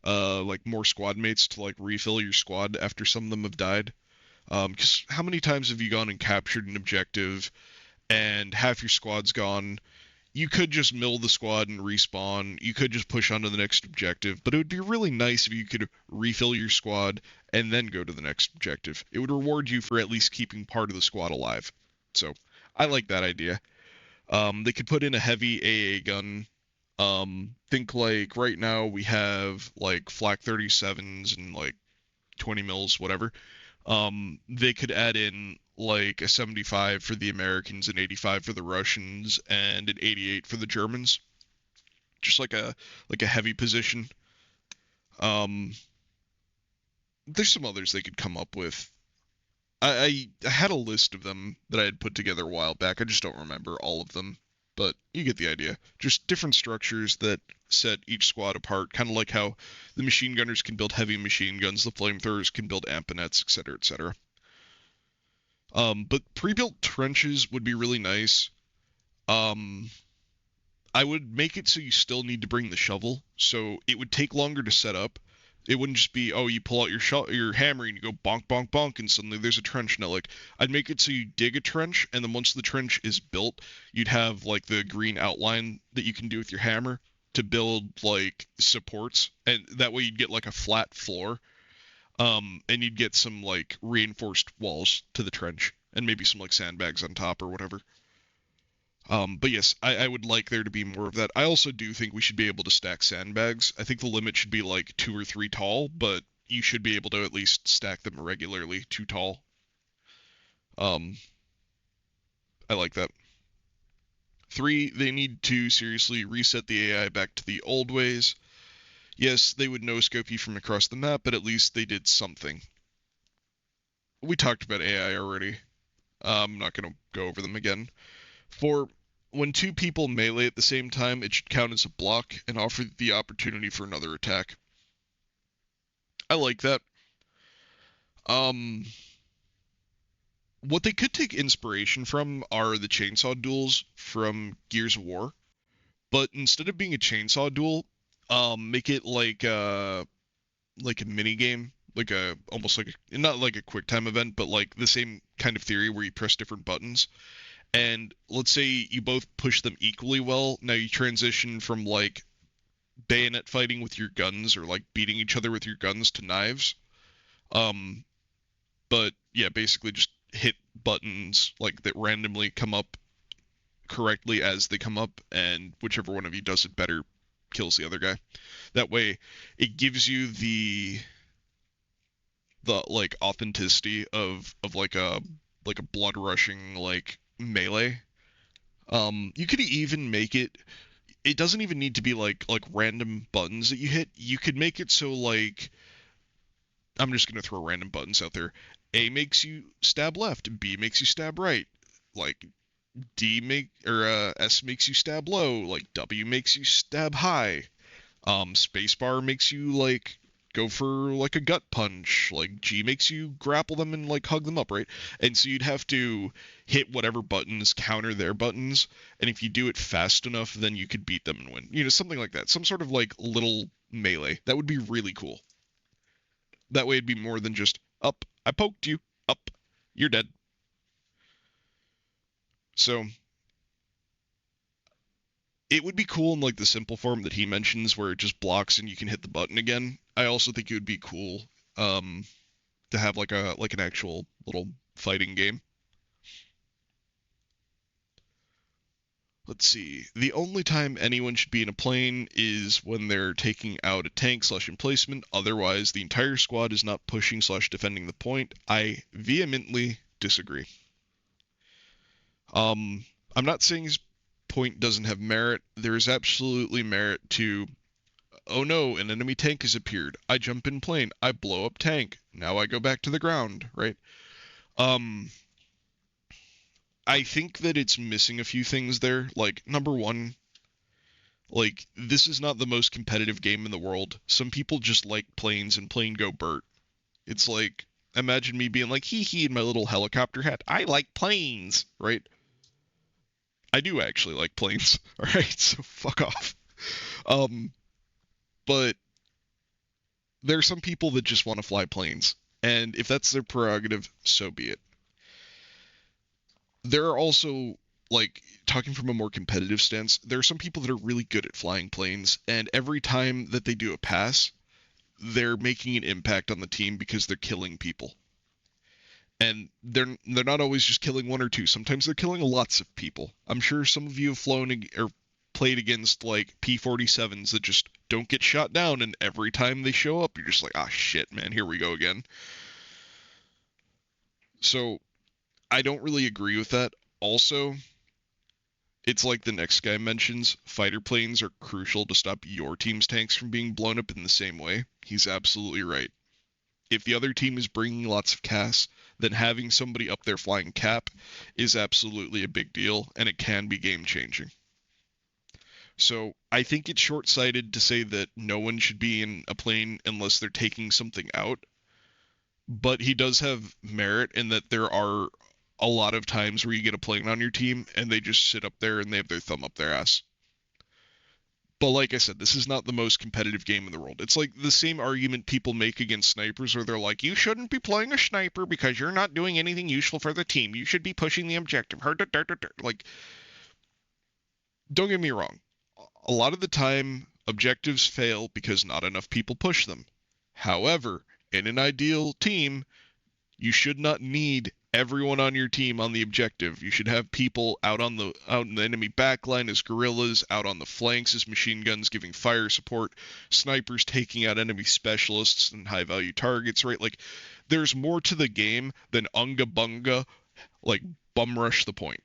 [SPEAKER 1] like more squad mates to like refill your squad after some of them have died. Because how many times have you gone and captured an objective and half your squad's gone? You could just mill the squad and respawn. You could just push on to the next objective, but it would be really nice if you could refill your squad and then go to the next objective. It would reward you for at least keeping part of the squad alive. So I like that idea. They could put in a heavy AA gun. Think like right now we have like flak 37s and like 20 mils, whatever. They could add in like a 75 for the Americans, an 85 for the Russians, and an 88 for the Germans. Just like a heavy position. Um, there's some others they could come up with. I had a list of them that I had put together a while back. I just don't remember all of them, but you get the idea. Just different structures that set each squad apart, kind of like how the machine gunners can build heavy machine guns, the flamethrowers can build amponets, etc., etc. But pre-built trenches would be really nice. Um, I would make it so you still need to bring the shovel, so it would take longer to set up. It wouldn't just be, oh, you pull out your hammer and you go bonk bonk bonk and suddenly there's a trench. No, like I'd make it so you dig a trench and then once the trench is built, you'd have like the green outline that you can do with your hammer to build like supports, and that way you'd get like a flat floor. And you'd get some like reinforced walls to the trench and maybe some like sandbags on top or whatever. But yes, I would like there to be more of that. I also do think we should be able to stack sandbags. I think the limit should be like 2 or 3 tall, but you should be able to at least stack them regularly, 2 tall. Um, I like that. 3, they need to seriously reset the AI back to the old ways. Yes, they would no-scope you from across the map, but at least they did something. We talked about AI already. I'm not going to go over them again. 4, when 2 people melee at the same time, it should count as a block and offer the opportunity for another attack. I like that. Um, what they could take inspiration from are the chainsaw duels from Gears of War, but instead of being a chainsaw duel, make it like a mini game, like a almost like not like a quick time event, but like the same kind of theory where you press different buttons. And let's say you both push them equally well. Now you transition from like bayonet fighting with your guns or like beating each other with your guns to knives. Um, but yeah, basically just hit buttons like that randomly come up correctly as they come up, and whichever one of you does it better kills the other guy. That way, it gives you the like authenticity of like a blood rushing like melee. You could even make it. It doesn't even need to be like random buttons that you hit. You could make it so like I'm just gonna throw random buttons out there. A makes you stab left, B makes you stab right. Like S makes you stab low, like W makes you stab high. Spacebar makes you like go for like a gut punch. Like G makes you grapple them and like hug them up, right? And so you'd have to hit whatever buttons counter their buttons, and if you do it fast enough, then you could beat them and win. Something like that. Some sort of like little melee. That would be really cool. That way it'd be more than just up, I poked you, up, you're dead. So it would be cool in like the simple form that he mentions where it just blocks and you can hit the button again. I also think it would be cool um to have like an actual little fighting game. Let's see. The only time anyone should be in a plane is when they're taking out a tank slash emplacement. Otherwise, the entire squad is not pushing slash defending the point. I vehemently disagree. Um, I'm not saying his point doesn't have merit. There is absolutely merit to, oh no, an enemy tank has appeared. I jump in plane. I blow up tank. Now I go back to the ground, right? Um, I think that it's missing a few things there. Like, number one, like, this is not the most competitive game in the world. Some people just like planes and plane go Bert. It's like, imagine me being like, hee hee, in my little helicopter hat. I like planes, right? I do actually like planes, alright? So fuck off. Um, but there are some people that just want to fly planes. And if that's their prerogative, so be it. There are also, like, talking from a more competitive stance, there are some people that are really good at flying planes, and every time that they do a pass, they're making an impact on the team because they're killing people. And they're not always just killing one or two. Sometimes they're killing lots of people. I'm sure some of you have flown or played against like P-47s that just don't get shot down, and every time they show up, you're just like, ah, shit, man, here we go again. So I don't really agree with that. Also, it's like the next guy mentions, fighter planes are crucial to stop your team's tanks from being blown up in the same way. He's absolutely right. If the other team is bringing lots of CAS, then having somebody up there flying cap is absolutely a big deal, and it can be game changing. So I think it's short-sighted to say that no one should be in a plane unless they're taking something out, but he does have merit in that there are a lot of times where you get a plane on your team and they just sit up there and they have their thumb up their ass. But like I said, this is not the most competitive game in the world. It's like the same argument people make against snipers where they're like, you shouldn't be playing a sniper because you're not doing anything useful for the team. You should be pushing the objective. Like, don't get me wrong. A lot of the time, objectives fail because not enough people push them. However, in an ideal team, you should not need everyone on your team on the objective. You should have people out in the enemy backline as guerrillas, out on the flanks as machine guns giving fire support, snipers taking out enemy specialists and high value targets, right? Like there's more to the game than unga bunga, like bum rush the point.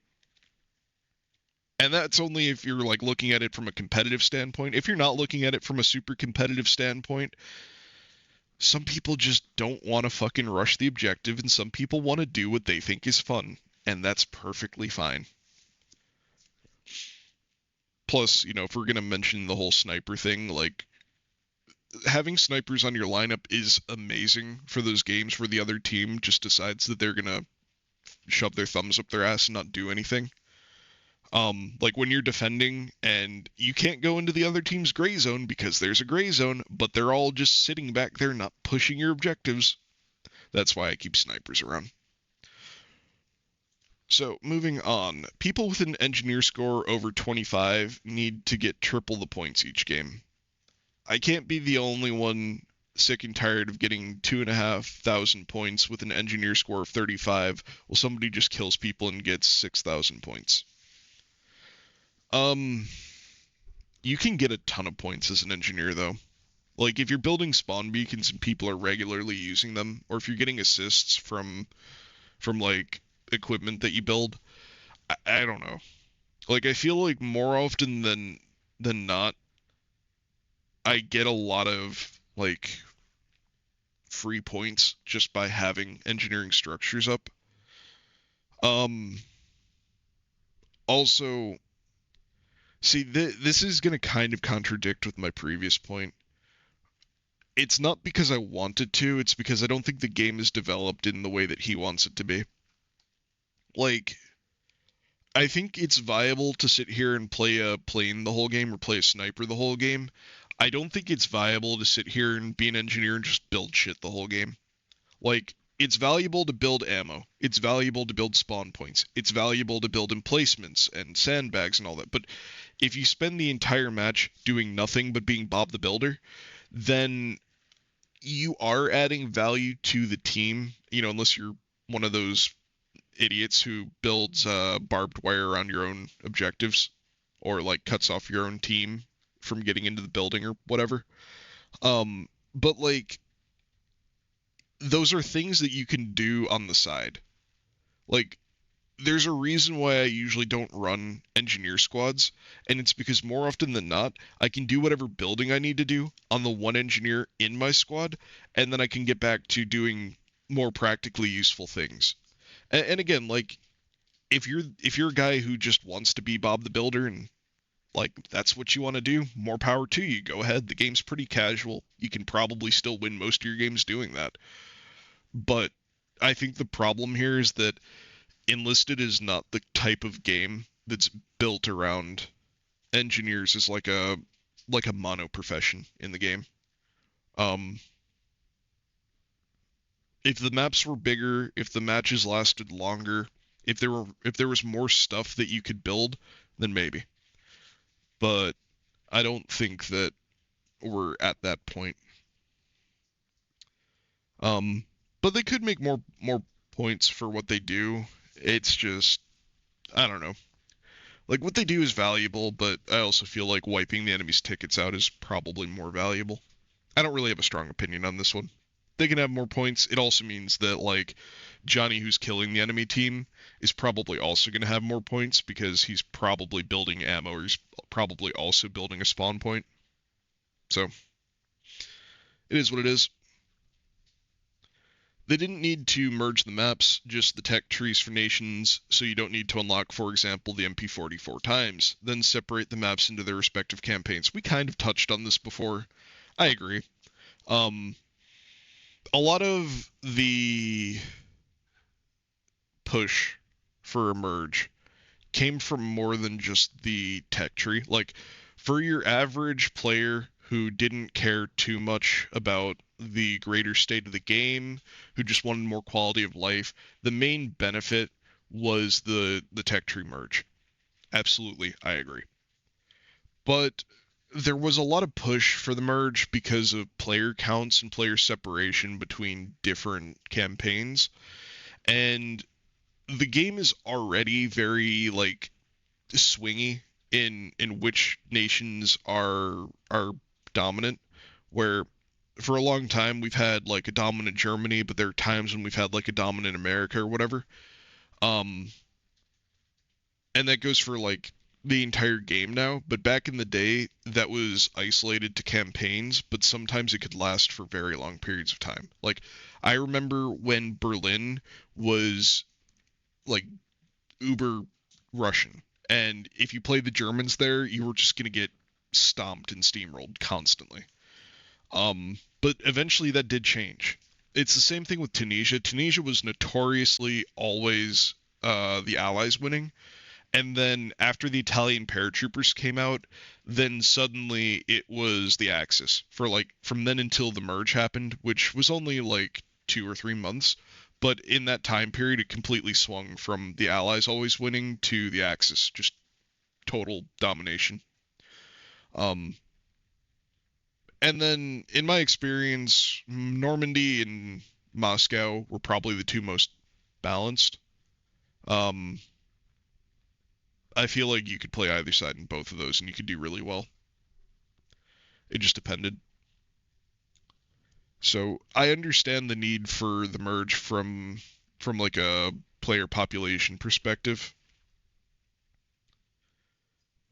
[SPEAKER 1] And that's only if you're like looking at it from a competitive standpoint. If you're not looking at it from a super competitive standpoint, some people just don't want to fucking rush the objective, and some people want to do what they think is fun, and that's perfectly fine. Plus, you know, if we're going to mention the whole sniper thing, like, having snipers on your lineup is amazing for those games where the other team just decides that they're going to shove their thumbs up their ass and not do anything. Like when you're defending and you can't go into the other team's gray zone because there's a gray zone, but they're all just sitting back there not pushing your objectives. That's why I keep snipers around. So moving on, people with an engineer score over 25 need to get triple the points each game. I can't be the only one sick and tired of getting 2,500 points with an engineer score of 35 while somebody just kills people and gets 6,000 points. You can get a ton of points as an engineer, though. Like, if you're building spawn beacons and people are regularly using them, or if you're getting assists from like, equipment that you build, I don't know. Like, I feel like more often than not, I get a lot of, like, free points just by having engineering structures up. Also, see, this is going to kind of contradict with my previous point. It's not because I wanted to, it's because I don't think the game is developed in the way that he wants it to be. Like, I think it's viable to sit here and play a plane the whole game or play a sniper the whole game. I don't think it's viable to sit here and be an engineer and just build shit the whole game. Like, it's valuable to build ammo. It's valuable to build spawn points. It's valuable to build emplacements and sandbags and all that. But if you spend the entire match doing nothing but being Bob the Builder, then you are adding value to the team, you know, unless you're one of those idiots who builds barbed wire around your own objectives or like cuts off your own team from getting into the building or whatever. But like those are things that you can do on the side. Like there's a reason why I usually don't run engineer squads, and it's because more often than not, I can do whatever building I need to do on the one engineer in my squad, and then I can get back to doing more practically useful things. And again, like if you're a guy who just wants to be Bob the Builder and like that's what you want to do, more power to you. Go ahead. The game's pretty casual. You can probably still win most of your games doing that. But I think the problem here is that Enlisted is not the type of game that's built around engineers as like a mono profession in the game. If the maps were bigger, if the matches lasted longer, if there was more stuff that you could build, then maybe. But I don't think that we're at that point. But they could make more points for what they do. It's just I don't know. Like what they do is valuable, but I also feel like wiping the enemy's tickets out is probably more valuable. I don't really have a strong opinion on this one. They can have more points. It also means that like Johnny who's killing the enemy team is probably also going to have more points because he's probably building ammo or he's probably also building a spawn point. So it is what it is. They didn't need to merge the maps, just the tech trees for nations, so you don't need to unlock, for example, the MP40 4 times, then separate the maps into their respective campaigns. We kind of touched on this before. I agree. Um, a lot of the push for a merge came from more than just the tech tree. Like, for your average player who didn't care too much about the greater state of the game, who just wanted more quality of life, the main benefit was the tech tree merge. Absolutely, I agree. But there was a lot of push for the merge because of player counts and player separation between different campaigns. And the game is already very like swingy in which nations are dominant, where for a long time we've had like a dominant Germany, but there are times when we've had like a dominant America or whatever. Um, and that goes for like the entire game now, but back in the day that was isolated to campaigns, but sometimes it could last for very long periods of time. Like I remember when Berlin was like uber Russian. And if you played the Germans there, you were just going to get stomped and steamrolled constantly. But eventually that did change. It's the same thing with Tunisia. Tunisia was notoriously always the Allies winning. And then after the Italian paratroopers came out, then suddenly it was the Axis for like from then until the merge happened, which was only like 2 or 3 months. But in that time period, it completely swung from the Allies always winning to the Axis, just total domination. Um, and then in my experience, Normandy and Moscow were probably the two most balanced. Um, I feel like you could play either side in both of those and you could do really well. It just depended. So I understand the need for the merge from like a player population perspective.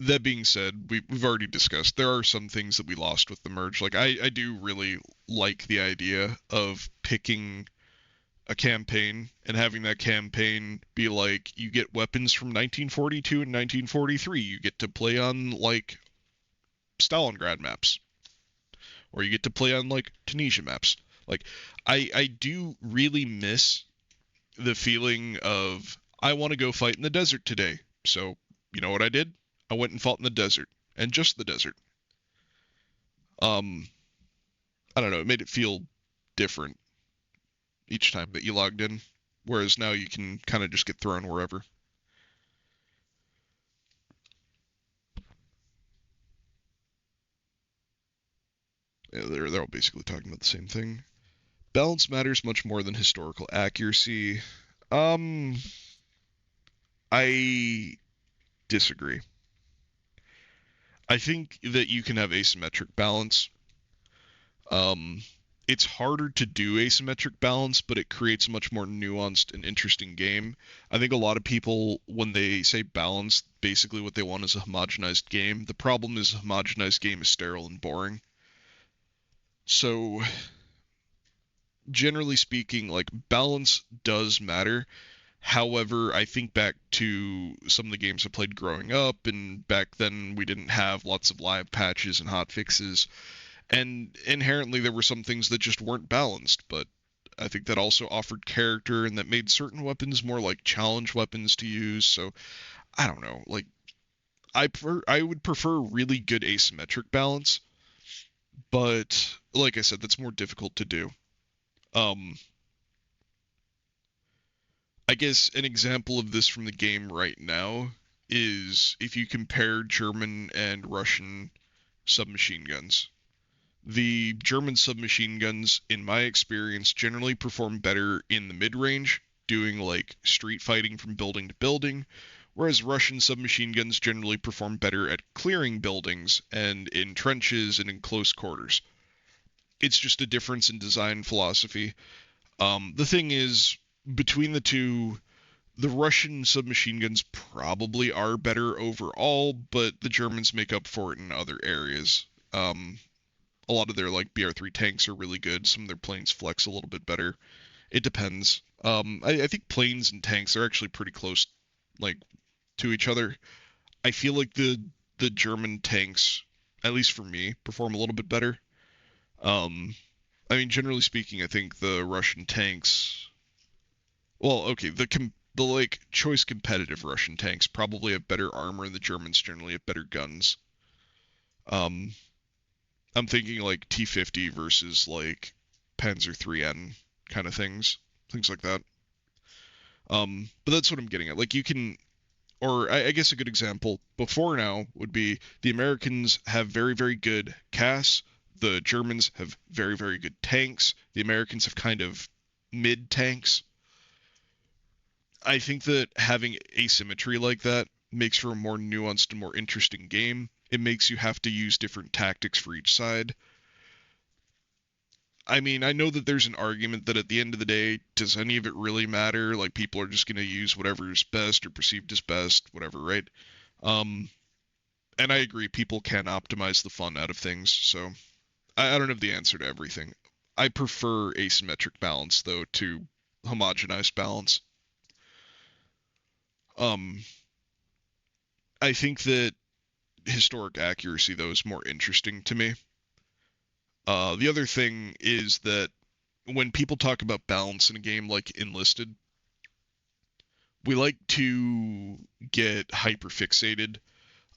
[SPEAKER 1] That being said, we've already discussed there are some things that we lost with the merge. Like I do really like the idea of picking a campaign and having that campaign be like you get weapons from 1942 and 1943. You get to play on like Stalingrad maps, or you get to play on like Tunisia maps. Like I do really miss the feeling of I want to go fight in the desert today. So, you know what I did? I went and fought in the desert and just the desert. Um I don't know, it made it feel different each time that you logged in, whereas now you can kind of just get thrown wherever. Yeah, they're all basically talking about the same thing. Balance matters much more than historical accuracy. Um I disagree. I think that you can have asymmetric balance. Um, it's harder to do asymmetric balance, but it creates a much more nuanced and interesting game. I think a lot of people, when they say balance, basically what they want is a homogenized game. The problem is a homogenized game is sterile and boring. So, generally speaking, like balance does matter. However, I think back to some of the games I played growing up, and back then we didn't have lots of live patches and hot fixes. And inherently there were some things that just weren't balanced, but I think that also offered character and that made certain weapons more like challenge weapons to use. So I don't know, like I would prefer really good asymmetric balance, but like I said, that's more difficult to do. Um, I guess an example of this from the game right now is if you compare German and Russian submachine guns. The German submachine guns, in my experience, generally perform better in the mid range, doing like street fighting from building to building, whereas Russian submachine guns generally perform better at clearing buildings and in trenches and in close quarters. It's just a difference in design philosophy. The thing is, between the two, the Russian submachine guns probably are better overall, but the Germans make up for it in other areas. A lot of their like BR3 tanks are really good. Some of their planes flex a little bit better It depends. I think planes and tanks are actually pretty close, like, to each other. I feel like the German tanks, at least for me, perform a little bit better. Um, I mean, generally speaking, I think the Russian tanks. Well, okay, the like choice competitive Russian tanks probably have better armor, and the Germans generally have better guns. Um, I'm thinking like T-50 versus like Panzer 3N kind of things like that. But that's what I'm getting at. Like you can, or I guess a good example before now would be the Americans have very, very good CAS. The Germans have very, very good tanks. The Americans have kind of mid tanks. I think that having asymmetry like that makes for a more nuanced and more interesting game. It makes you have to use different tactics for each side. I mean, I know that there's an argument that at the end of the day, does any of it really matter? Like people are just going to use whatever is best or perceived as best, whatever, right? Um, and I agree, people can optimize the fun out of things. So I don't have the answer to everything. I prefer asymmetric balance though to homogenized balance. Um, I think that historic accuracy though is more interesting to me. The other thing is that when people talk about balance in a game like Enlisted, we like to get hyper fixated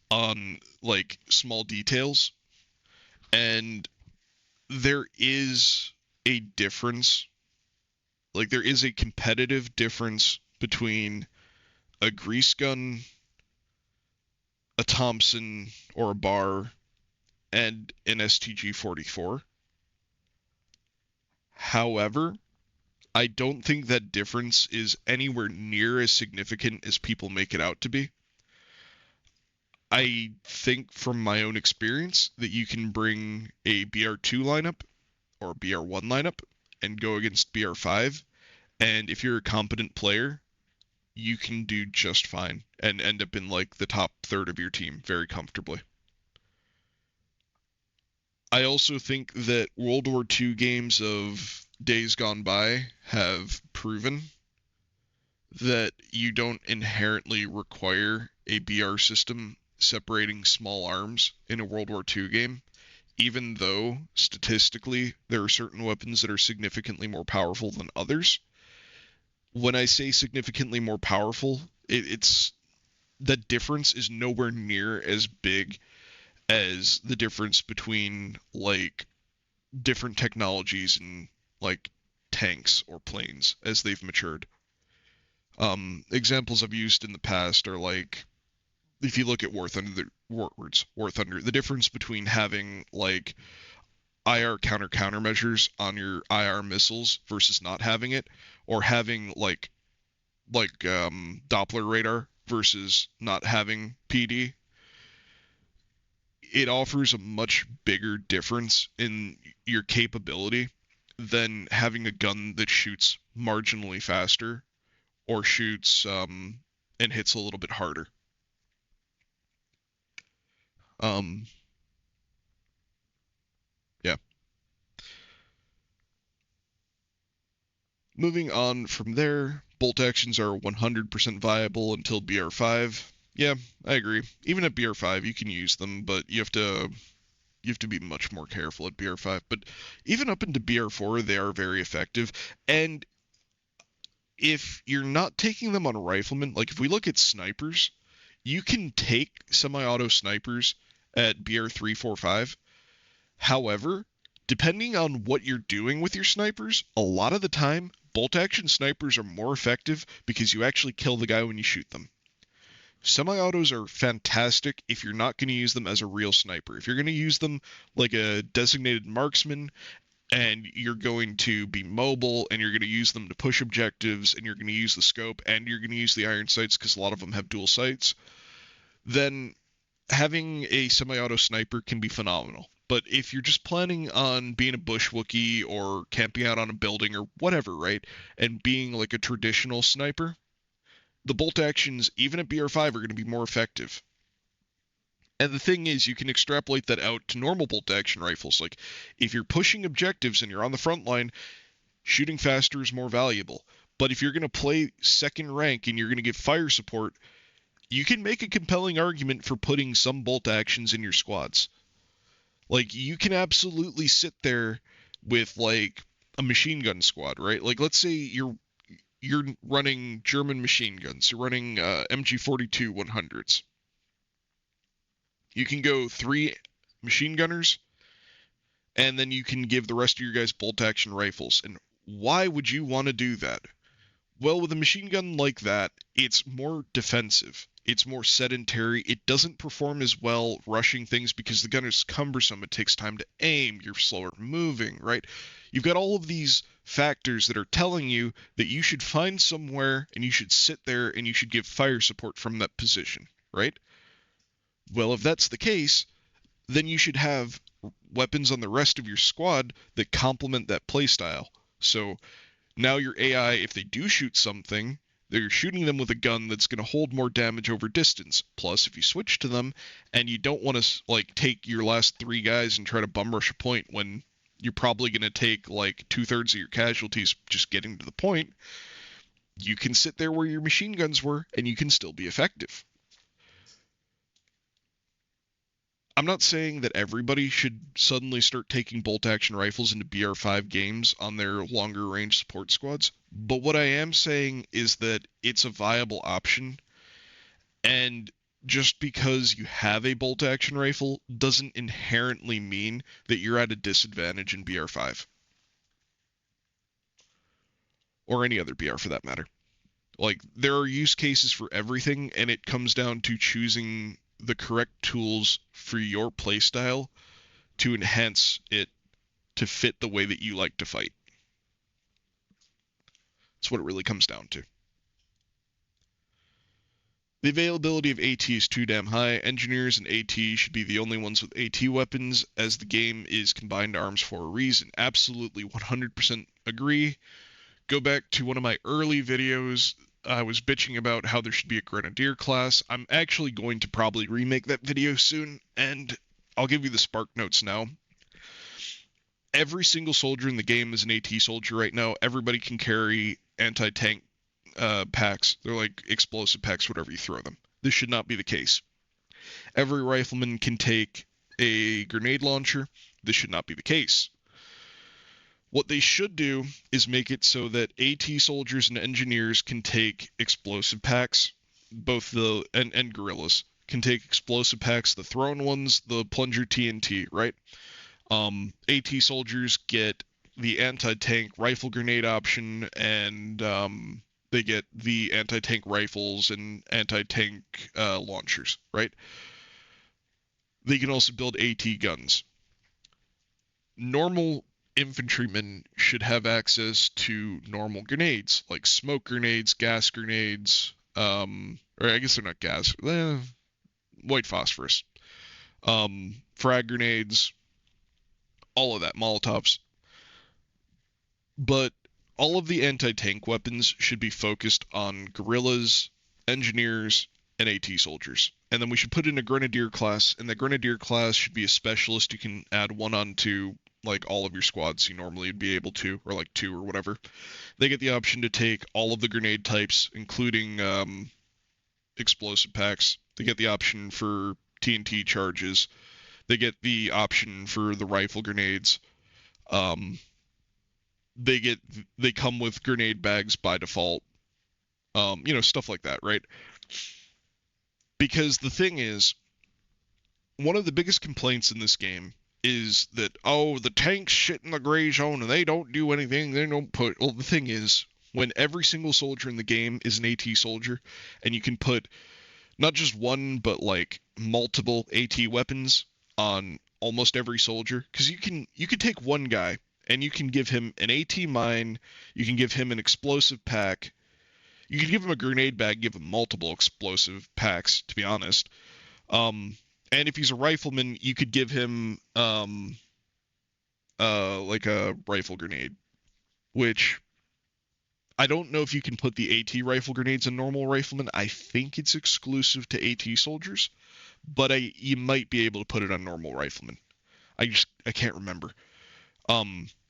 [SPEAKER 1] on like small details, and there is a difference. Like there is a competitive difference between a grease gun, a Thompson or a bar, and an STG 44. However, I don't think that difference is anywhere near as significant as people make it out to be. I think from my own experience that you can bring a BR2 lineup or a BR1 lineup and go against BR5, and if you're a competent player, you can do just fine and end up in like the top third of your team very comfortably. I also think that World War II games of days gone by have proven that you don't inherently require a BR system separating small arms in a World War II game, even though statistically there are certain weapons that are significantly more powerful than others. When I say significantly more powerful, it's that difference is nowhere near as big as the difference between like different technologies and like tanks or planes as they've matured. Examples I've used in the past are like if you look at War Thunder, the difference between having like IR countermeasures on your IR missiles versus not having it, or having Doppler radar versus not having PD, it offers a much bigger difference in your capability than having a gun that shoots marginally faster or shoots and hits a little bit harder. Um, yeah. Moving on from there, bolt actions are 100% viable until BR5. Yeah, I agree. Even at BR5, you can use them, but you have to be much more careful at BR5. But even up into BR4, they are very effective. And if you're not taking them on riflemen, like if we look at snipers, you can take semi-auto snipers at BR3, 4, 5. However, depending on what you're doing with your snipers, a lot of the time, bolt action snipers are more effective because you actually kill the guy when you shoot them. Semi-autos are fantastic if you're not going to use them as a real sniper. If you're going to use them like a designated marksman and you're going to be mobile and you're going to use them to push objectives and you're going to use the scope and you're going to use the iron sights because a lot of them have dual sights, then having a semi-auto sniper can be phenomenal. But if you're just planning on being a bush Wookiee or camping out on a building or whatever, right, and being like a traditional sniper, the bolt actions, even at BR5, are going to be more effective. And the thing is, you can extrapolate that out to normal bolt action rifles. Like, if you're pushing objectives and you're on the front line, shooting faster is more valuable. But if you're going to play second rank and you're going to get fire support, you can make a compelling argument for putting some bolt actions in your squads. Like, you can absolutely sit there with like a machine gun squad, right? Like, let's say you're running German machine guns, you're running MG42 100s. You can go 3 machine gunners, and then you can give the rest of your guys bolt action rifles. And why would you want to do that? Well, with a machine gun like that, it's more defensive. It's more sedentary. It doesn't perform as well rushing things because the gun is cumbersome. It takes time to aim. You're slower moving, right? You've got all of these factors that are telling you that you should find somewhere and you should sit there and you should give fire support from that position, right? Well, if that's the case, then you should have weapons on the rest of your squad that complement that playstyle. So now your AI, if they do shoot something, they're shooting them with a gun that's going to hold more damage over distance. Plus, if you switch to them and you don't want to like take your last 3 guys and try to bum rush a point when you're probably going to take like 2/3 of your casualties just getting to the point, you can sit there where your machine guns were and you can still be effective. I'm not saying that everybody should suddenly start taking bolt action rifles into BR5 games on their longer range support squads, but what I am saying is that it's a viable option, and just because you have a bolt action rifle doesn't inherently mean that you're at a disadvantage in BR5 or any other BR for that matter. Like, there are use cases for everything, and it comes down to choosing the correct tools for your playstyle to enhance it to fit the way that you like to fight. That's what it really comes down to. The availability of AT is too damn high. Engineers and AT should be the only ones with AT weapons, as the game is combined arms for a reason. Absolutely 100% agree. Go back to one of my early videos. I was bitching about how there should be a Grenadier class. I'm actually going to probably remake that video soon, and I'll give you the spark notes now. Every single soldier in the game is an AT soldier right now. Everybody can carry anti-tank packs. They're like explosive packs, whatever you throw them. This should not be the case. Every rifleman can take a grenade launcher. This should not be the case. What they should do is make it so that AT soldiers and engineers can take explosive packs, both and guerrillas can take explosive packs, the thrown ones, the plunger TNT, right? AT soldiers get the anti-tank rifle grenade option, and they get the anti-tank rifles and anti-tank launchers, right? They can also build AT guns. Normal infantrymen should have access to normal grenades, like smoke grenades, gas grenades, or I guess they're not gas, white phosphorus, frag grenades, all of that, Molotovs. But all of the anti-tank weapons should be focused on guerrillas, engineers, and AT soldiers. And then we should put in a grenadier class, and the grenadier class should be a specialist who can add one onto like all of your squads you normally would be able to, or like 2 or whatever. They get the option to take all of the grenade types, including explosive packs. They get the option for TNT charges. They get the option for the rifle grenades. They come with grenade bags by default. Stuff like that, right? Because the thing is, one of the biggest complaints in this game is that, oh, the tanks shit in the gray zone and they don't do anything. They don't put. Well, the thing is, when every single soldier in the game is an AT soldier, and you can put not just one, but like multiple AT weapons on almost every soldier, because you can take one guy and you can give him an AT mine, you can give him an explosive pack, you can give him a grenade bag, give him multiple explosive packs, to be honest. And if he's a rifleman, you could give him like a rifle grenade, which I don't know if you can put the AT rifle grenades in normal riflemen. I think it's exclusive to AT soldiers, but you might be able to put it on normal riflemen. I can't remember.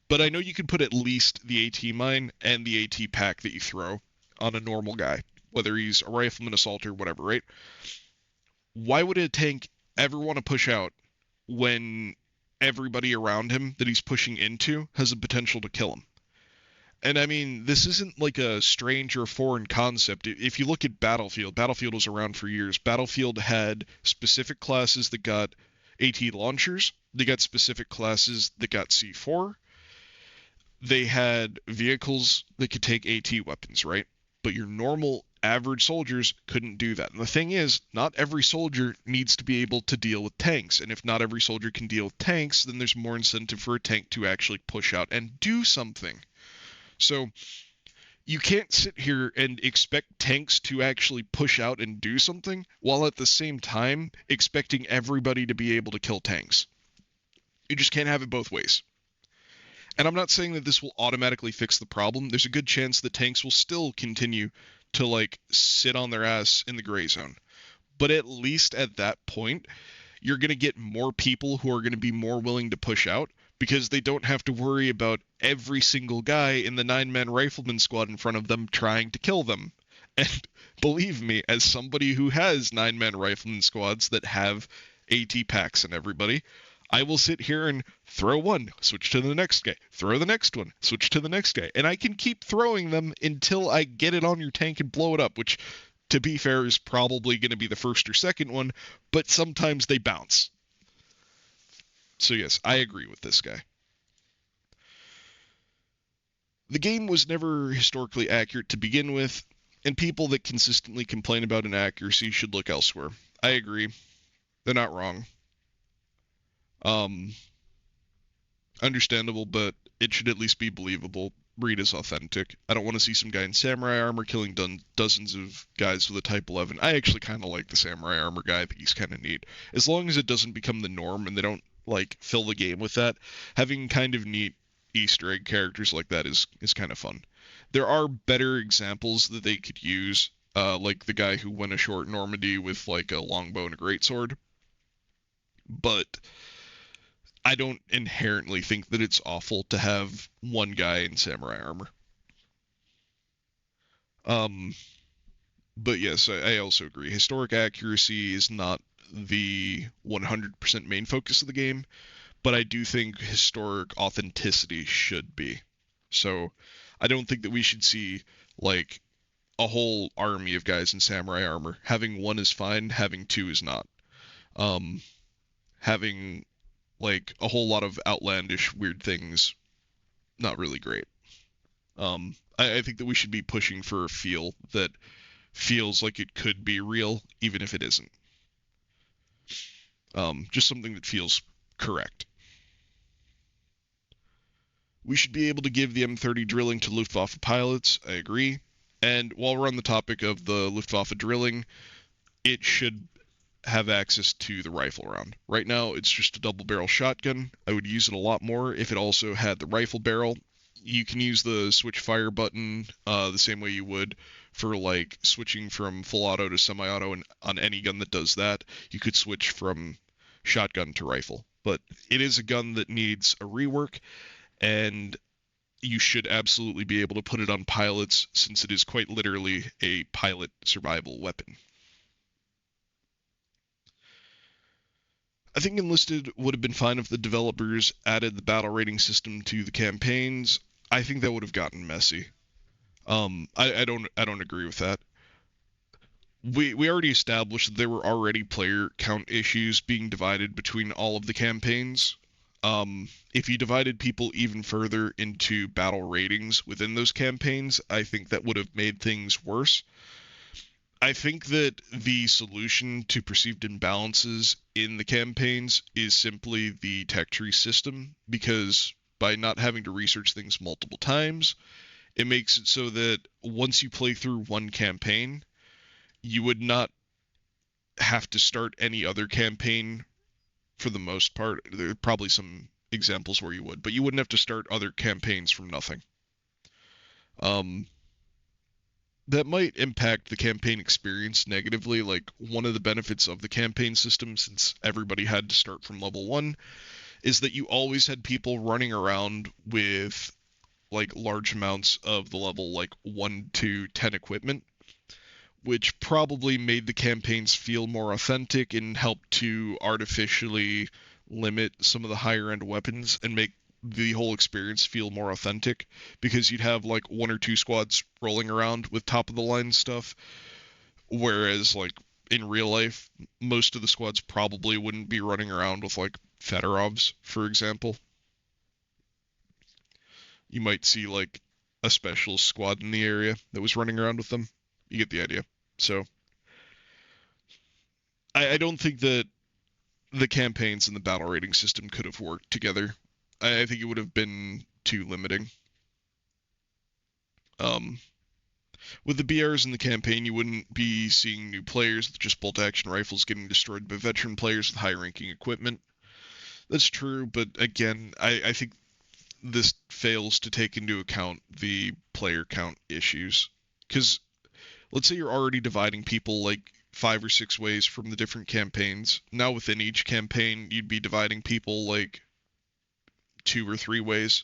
[SPEAKER 1] But I know you could put at least the AT mine and the AT pack that you throw on a normal guy, whether he's a rifleman, assaulter, whatever, right? Why would a tank ever want to push out when everybody around him that he's pushing into has the potential to kill him? And I mean, this isn't like a strange or foreign concept. If you look at Battlefield, Battlefield was around for years. Battlefield had specific classes that got AT launchers, they got specific classes that got C4, they had vehicles that could take AT weapons, right? But your normal average soldiers couldn't do that. And the thing is, not every soldier needs to be able to deal with tanks. And if not every soldier can deal with tanks, then there's more incentive for a tank to actually push out and do something. So you can't sit here and expect tanks to actually push out and do something while at the same time expecting everybody to be able to kill tanks. You just can't have it both ways. And I'm not saying that this will automatically fix the problem. There's a good chance that tanks will still continue to like sit on their ass in the gray zone. But at least at that point, you're going to get more people who are going to be more willing to push out because they don't have to worry about every single guy in the 9-man rifleman squad in front of them trying to kill them. And believe me, as somebody who has 9-man rifleman squads that have AT packs and everybody, I will sit here and throw one, switch to the next guy, throw the next one, switch to the next guy. And I can keep throwing them until I get it on your tank and blow it up, which, to be fair, is probably going to be the first or second one, but sometimes they bounce. So yes, I agree with this guy. The game was never historically accurate to begin with, and people that consistently complain about inaccuracy should look elsewhere. I agree. They're not wrong. Um, Understandable, but it should at least be believable. Read is authentic. I don't want to see some guy in samurai armor killing dozens of guys with a Type 11. I actually kind of like the samurai armor guy. I think he's kind of neat. As long as it doesn't become the norm and they don't like fill the game with that, having kind of neat Easter egg characters like that is kind of fun. There are better examples that they could use, like the guy who went ashore at Normandy with like a longbow and a greatsword. But I don't inherently think that it's awful to have one guy in samurai armor. Um, but yes, I also agree. Historic accuracy is not the 100% main focus of the game, but I do think historic authenticity should be. So I don't think that we should see like a whole army of guys in samurai armor. Having one is fine, having two is not. Um, Having like a whole lot of outlandish weird things, not really great. I think that we should be pushing for a feel that feels like it could be real, even if it isn't. Just something that feels correct. We should be able to give the M30 drilling to Luftwaffe pilots. I agree. And while we're on the topic of the Luftwaffe drilling, it should have access to the rifle round. Right now, it's just a double barrel shotgun. I would use it a lot more if it also had the rifle barrel. You can use the switch fire button the same way you would for like switching from full auto to semi-auto, and on any gun that does that, you could switch from shotgun to rifle. But it is a gun that needs a rework, and you should absolutely be able to put it on pilots since it is quite literally a pilot survival weapon. I think Enlisted would have been fine if the developers added the battle rating system to the campaigns. I think that would have gotten messy. I don't agree with that. We already established that there were already player count issues being divided between all of the campaigns. If you divided people even further into battle ratings within those campaigns, I think that would have made things worse. I think that the solution to perceived imbalances in the campaigns is simply the tech tree system, because by not having to research things multiple times, it makes it so that once you play through one campaign, you would not have to start any other campaign for the most part. There are probably some examples where you would, but you wouldn't have to start other campaigns from nothing. Um, that might impact the campaign experience negatively. Like, one of the benefits of the campaign system, since everybody had to start from level 1, is that you always had people running around with like large amounts of the level like 1 to 10 equipment, which probably made the campaigns feel more authentic and helped to artificially limit some of the higher end weapons and make the whole experience feel more authentic, because you'd have like one or two squads rolling around with top of the line stuff, whereas like in real life most of the squads probably wouldn't be running around with like Fedorovs, for example. You might see like a special squad in the area that was running around with them. You get the idea. So I don't think that the campaigns and the battle rating system could have worked together. I think it would have been too limiting. Um, with the BRs in the campaign, you wouldn't be seeing new players with just bolt action rifles getting destroyed by veteran players with high ranking equipment. That's true, but again, I think this fails to take into account the player count issues. Because let's say you're already dividing people like 5 or 6 ways from the different campaigns. Now within each campaign, you'd be dividing people like 2 or 3 ways.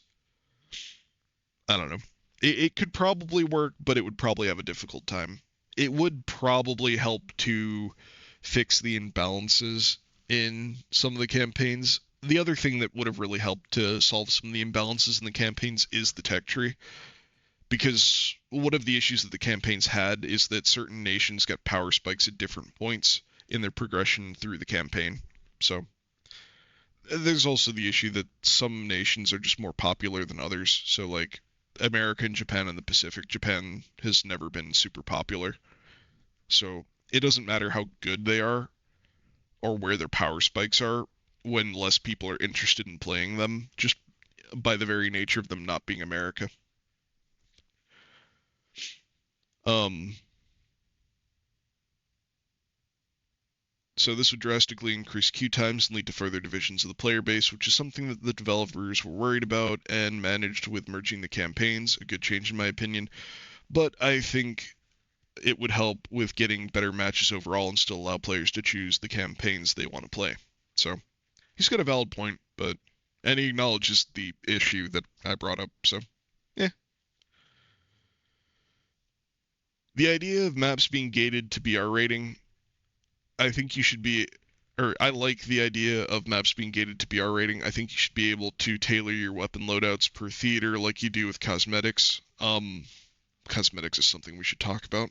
[SPEAKER 1] I don't know. It could probably work, but it would probably have a difficult time. It would probably help to fix the imbalances in some of the campaigns. The other thing that would have really helped to solve some of the imbalances in the campaigns is the tech tree, because one of the issues that the campaigns had is that certain nations got power spikes at different points in their progression through the campaign. So there's also the issue that some nations are just more popular than others. So like America and Japan and the Pacific, Japan has never been super popular. So it doesn't matter how good they are or where their power spikes are when less people are interested in playing them, just by the very nature of them not being America. Um, so this would drastically increase queue times and lead to further divisions of the player base, which is something that the developers were worried about and managed with merging the campaigns. A good change in my opinion. But I think it would help with getting better matches overall and still allow players to choose the campaigns they want to play. So he's got a valid point, but and he acknowledges the issue that I brought up. So yeah, the idea of maps being gated to BR rating, I think you should be, or I like the idea of maps being gated to BR rating. I think you should be able to tailor your weapon loadouts per theater like you do with cosmetics. Cosmetics is something we should talk about.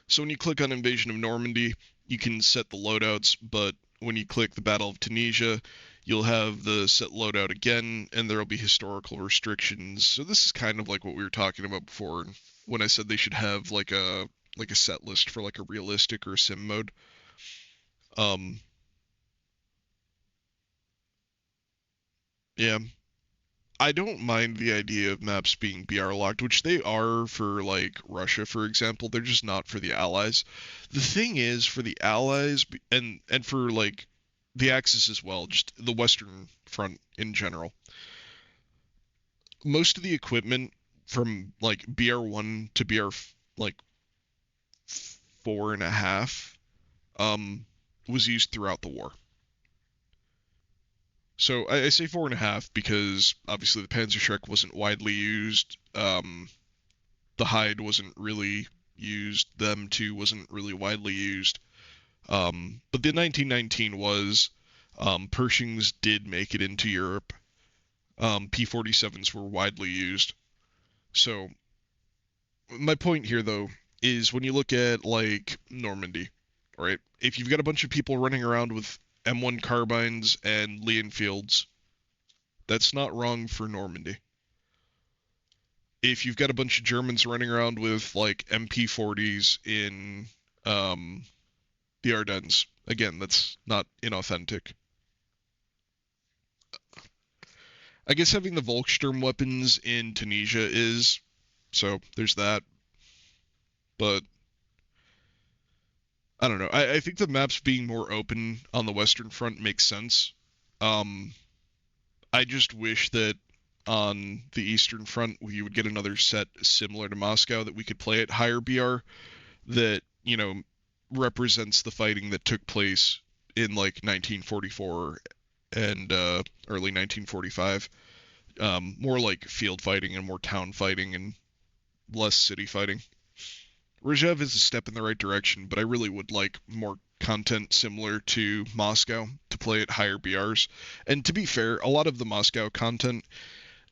[SPEAKER 1] So when you click on Invasion of Normandy, you can set the loadouts, but when you click the Battle of Tunisia, you'll have the set loadout again, and there'll be historical restrictions. So this is kind of like what we were talking about before when I said they should have like a set list for like a realistic or a sim mode. Um, yeah, I don't mind the idea of maps being BR locked, which they are for like Russia, for example. They're just not for the Allies. The thing is, for the Allies and for like the Axis as well, just the Western Front in general, most of the equipment from like BR1 to BR like 4.5 was used throughout the war. So I say 4.5 because obviously the Panzerschreck wasn't widely used. The Hyde wasn't really used. The M2 wasn't really widely used. But the 1919 was. Pershings did make it into Europe. P-47s were widely used. So my point here, though, is when you look at like Normandy, right? If you've got a bunch of people running around with M1 carbines and Leonfields, that's not wrong for Normandy. If you've got a bunch of Germans running around with like MP40s in um, the Ardennes, again, that's not inauthentic. I guess having the Volkssturm weapons in Tunisia is, so there's that. But I don't know. I think the maps being more open on the Western Front makes sense. Um, I just wish that on the Eastern Front we would get another set similar to Moscow that we could play at higher BR that, represents the fighting that took place in like 1944 and early 1945. More like field fighting and more town fighting and less city fighting. Rzhev is a step in the right direction, but I really would like more content similar to Moscow to play at higher BRs. And to be fair, a lot of the Moscow content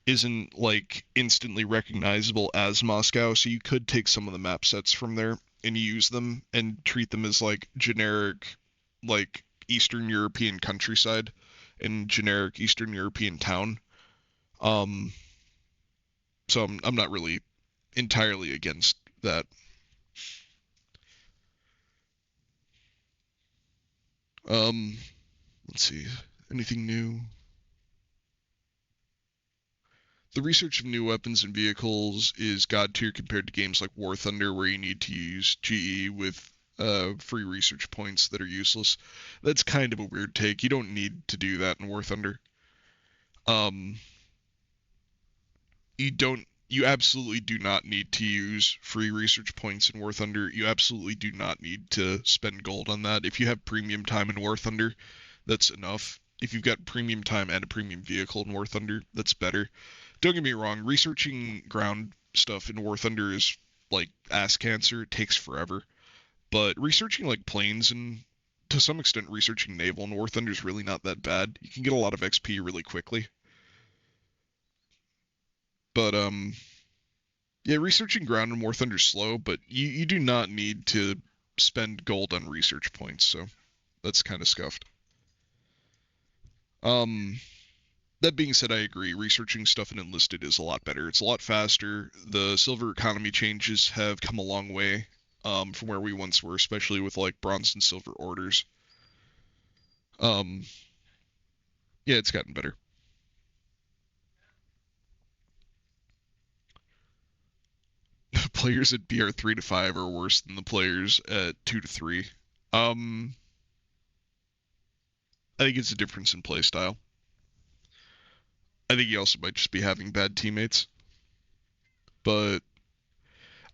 [SPEAKER 1] isn't like instantly recognizable as Moscow, so you could take some of the map sets from there and use them and treat them as like generic like Eastern European countryside and generic Eastern European town. Um so I'm not really entirely against that. Um let's see. Anything new? The research of new weapons and vehicles is god tier compared to games like War Thunder, where you need to use GE with free research points that are useless. That's kind of a weird take. You don't need to do that in War Thunder. Um, you absolutely do not need to use free research points in War Thunder. You absolutely do not need to spend gold on that. If you have premium time in War Thunder, that's enough. If you've got premium time and a premium vehicle in War Thunder, that's better. Don't get me wrong, researching ground stuff in War Thunder is like ass cancer. It takes forever. But researching like planes and to some extent researching naval in War Thunder is really not that bad. You can get a lot of XP really quickly. But yeah, researching ground in War Thunder is slow, but you do not need to spend gold on research points, so that's kind of scuffed. Um that being said, I agree. Researching stuff in Enlisted is a lot better. It's a lot faster. The silver economy changes have come a long way from where we once were, especially with like bronze and silver orders. Um, yeah, it's gotten better. Players at BR 3 to 5 are worse than the players at 2 to 3. Um, I think it's a difference in playstyle. I think he also might just be having bad teammates. But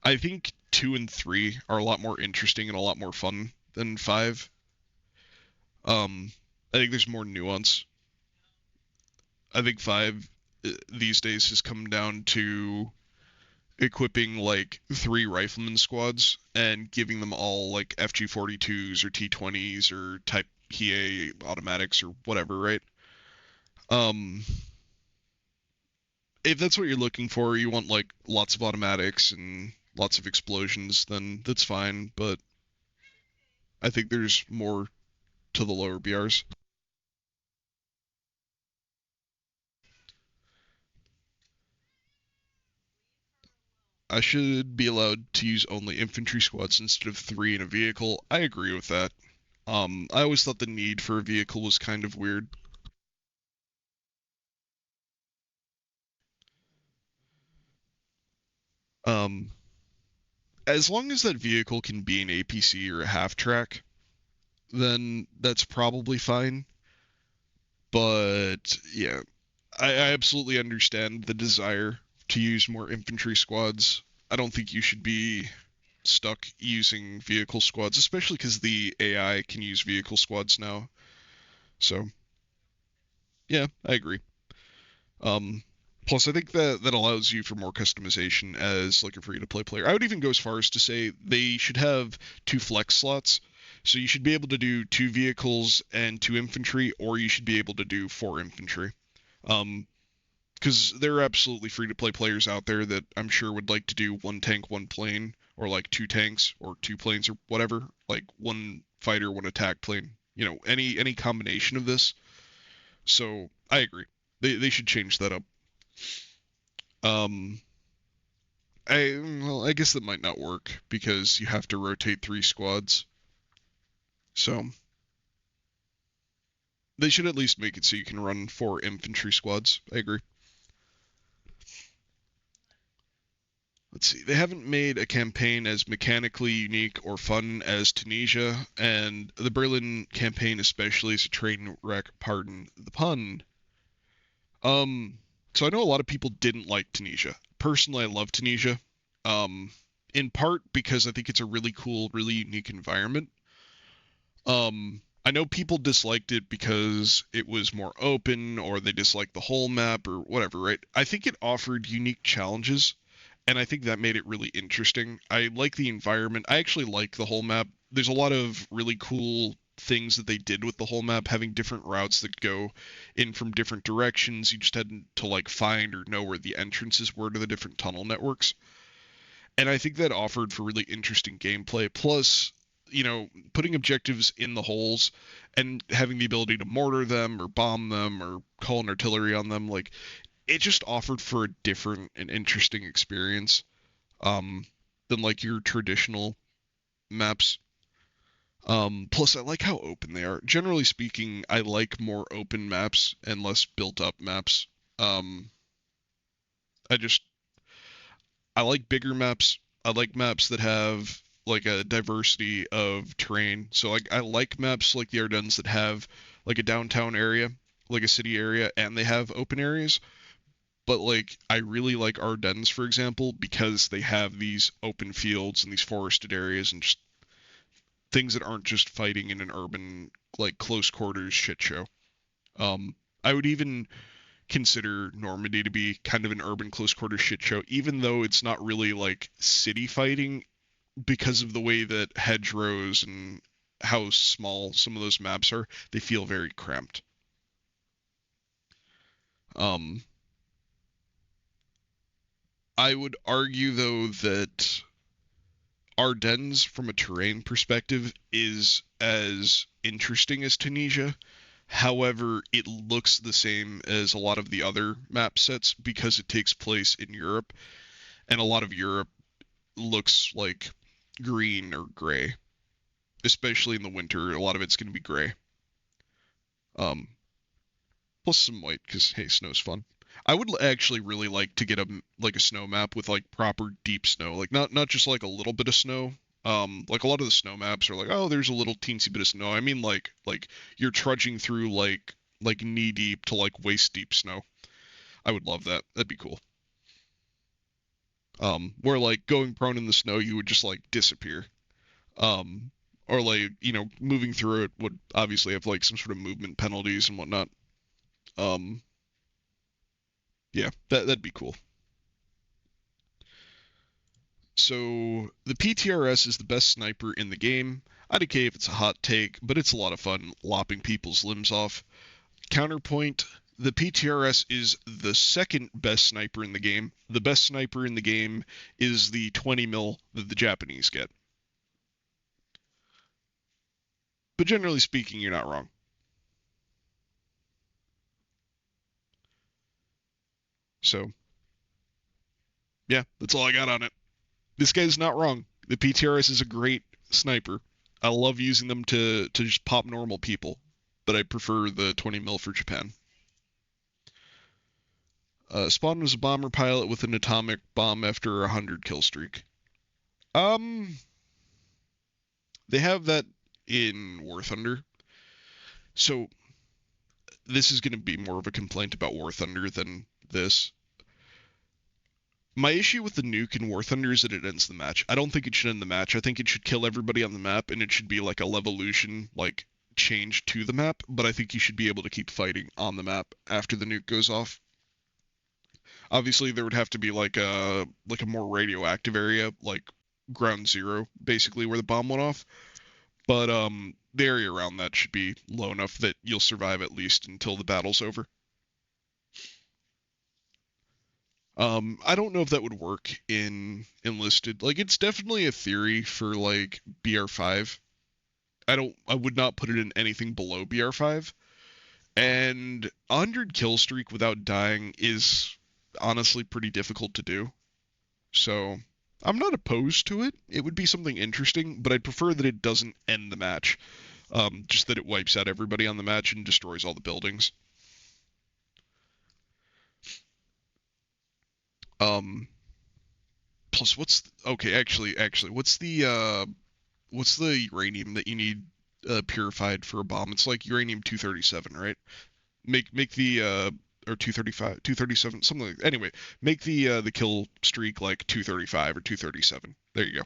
[SPEAKER 1] I think 2 and 3 are a lot more interesting and a lot more fun than 5. I think there's more nuance. I think 5 these days has come down to equipping like 3 rifleman squads and giving them all like FG-42s or T-20s or Type PA automatics or whatever, right? Um, if that's what you're looking for, you want like lots of automatics and lots of explosions, then that's fine. But I think there's more to the lower BRs. I should be allowed to use only infantry squads instead of 3 in a vehicle. I agree with that. I always thought the need for a vehicle was kind of weird. Um, as long as that vehicle can be an APC or a half track, then that's probably fine. But yeah, I absolutely understand the desire to use more infantry squads. I don't think you should be stuck using vehicle squads, especially because the AI can use vehicle squads now. So yeah, I agree. Um, Plus, I think that allows you for more customization as like a free-to-play player. I would even go as far as to say they should have 2 flex slots. So you should be able to do 2 vehicles and 2 infantry, or you should be able to do 4 infantry. Um, because there are absolutely free-to-play players out there that I'm sure would like to do 1 tank, 1 plane, or like 2 tanks or 2 planes or whatever, like 1 fighter, 1 attack plane. Any combination of this. So I agree. They should change that up. Um, I guess that might not work because you have to rotate 3 squads. So they should at least make it so you can run 4 infantry squads. I agree. Let's see. They haven't made a campaign as mechanically unique or fun as Tunisia, and the Berlin campaign especially is a train wreck. Pardon the pun. Um, so I know a lot of people didn't like Tunisia. Personally, I love Tunisia. Um, in part because I think it's a really cool, really unique environment. I know people disliked it because it was more open, or they disliked the whole map, or whatever, right? I think it offered unique challenges, and I think that made it really interesting. I like the environment. I actually like the whole map. There's a lot of really cool things that they did with the whole map, having different routes that go in from different directions. You just had to like find or know where the entrances were to the different tunnel networks. And I think that offered for really interesting gameplay. Plus, putting objectives in the holes and having the ability to mortar them or bomb them or call an artillery on them, like it just offered for a different and interesting experience um, than like your traditional maps. Plus, I like how open they are. Generally speaking, I like more open maps and less built-up maps. Um, I just I like bigger maps. I like maps that have like a diversity of terrain. So like I like maps like the Ardennes that have like a downtown area, like a city area, and they have open areas. But like I really like Ardennes, for example, because they have these open fields and these forested areas and just things that aren't just fighting in an urban like close quarters shit show. I would even consider Normandy to be kind of an urban close quarters shit show, even though it's not really like city fighting because of the way that hedgerows and how small some of those maps are. They feel very cramped. Um, I would argue though that Ardennes, from a terrain perspective, is as interesting as Tunisia. However, it looks the same as a lot of the other map sets because it takes place in Europe, and a lot of Europe looks like green or gray, especially in the winter. A lot of it's going to be gray. Um, Plus some white because hey, snow's fun. I would actually really like to get a snow map with like proper deep snow, like not just like a little bit of snow. Like a lot of the snow maps are like, oh, there's a little teensy bit of snow. I mean, like you're trudging through like knee deep to like waist deep snow. I would love that. That'd be cool. Where like going prone in the snow, you would just like disappear. Um, or like moving through it would obviously have like some sort of movement penalties and whatnot. Um, yeah, that'd be cool. So the PTRS is the best sniper in the game. IDK if it's a hot take, but it's a lot of fun lopping people's limbs off. Counterpoint, the PTRS is the second best sniper in the game. The best sniper in the game is the 20 mil that the Japanese get. But generally speaking, you're not wrong. So, yeah, that's all I got on it. This guy's not wrong. The PTRS is a great sniper. I love using them to just pop normal people, but I prefer the 20 mil for Japan. Spawn was a bomber pilot with an atomic bomb after a 100 kill streak. Um, they have that in War Thunder. So this is going to be more of a complaint about War Thunder than this. My issue with the nuke in War Thunder is that it ends the match. I don't think it should end the match. I think it should kill everybody on the map, and it should be like a levolution, like change to the map. But I think you should be able to keep fighting on the map after the nuke goes off. Obviously, there would have to be like a more radioactive area, like ground zero, basically where the bomb went off. But the area around that should be low enough that you'll survive at least until the battle's over. I don't know if that would work in Enlisted. Like, it's definitely a theory for like BR5. I would not put it in anything below BR5. And 100 kill streak without dying is honestly pretty difficult to do. So I'm not opposed to it. It would be something interesting, but I'd prefer that it doesn't end the match. Just that it wipes out everybody on the match and destroys all the buildings. Um, Plus, actually, what's the uranium that you need purified for a bomb? It's like uranium 237, right? Make the or 235, 237, something like. Anyway, make the kill streak like 235 or 237. There you go.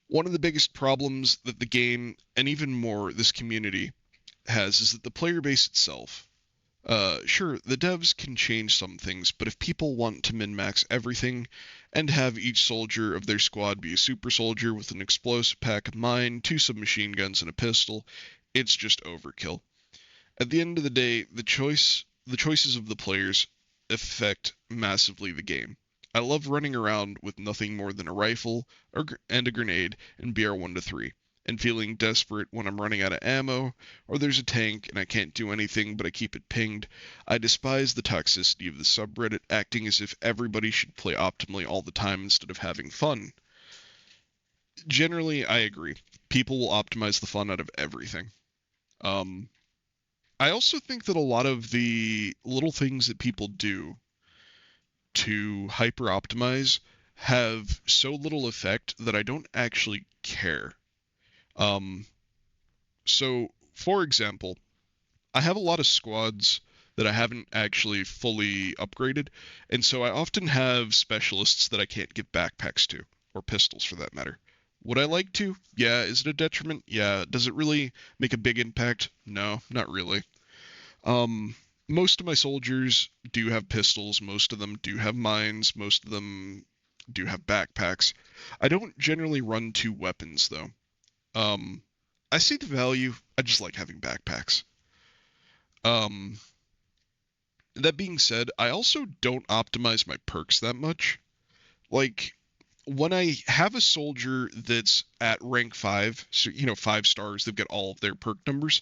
[SPEAKER 1] One of the biggest problems that the game, and even more this community, has is that the player base itself. Sure, the devs can change some things, but if people want to min-max everything and have each soldier of their squad be a super soldier with an explosive pack of mine, two submachine guns, and a pistol, it's just overkill. At the end of the day, the choices of the players affect massively the game. I love running around with nothing more than a rifle and a grenade in BR1 to 3, and feeling desperate when I'm running out of ammo, or there's a tank and I can't do anything but I keep it pinged. I despise the toxicity of the subreddit, acting as if everybody should play optimally all the time instead of having fun. Generally, I agree. People will optimize the fun out of everything. Um, I also think that a lot of the little things that people do to hyper optimize have so little effect that I don't actually care. Um, so, for example, I have a lot of squads that I haven't actually fully upgraded, and so I often have specialists that I can't give backpacks to, or pistols for that matter. Would I like to? Yeah. Is it a detriment? Yeah. Does it really make a big impact? No, not really. Um, Most of my soldiers do have pistols. Most of them do have mines. Most of them do have backpacks. I don't generally run two weapons though. Um, I see the value. I just like having backpacks. Um, that being said, I also don't optimize my perks that much. Like when I have a soldier that's at rank 5, so 5 stars, they've got all of their perk numbers,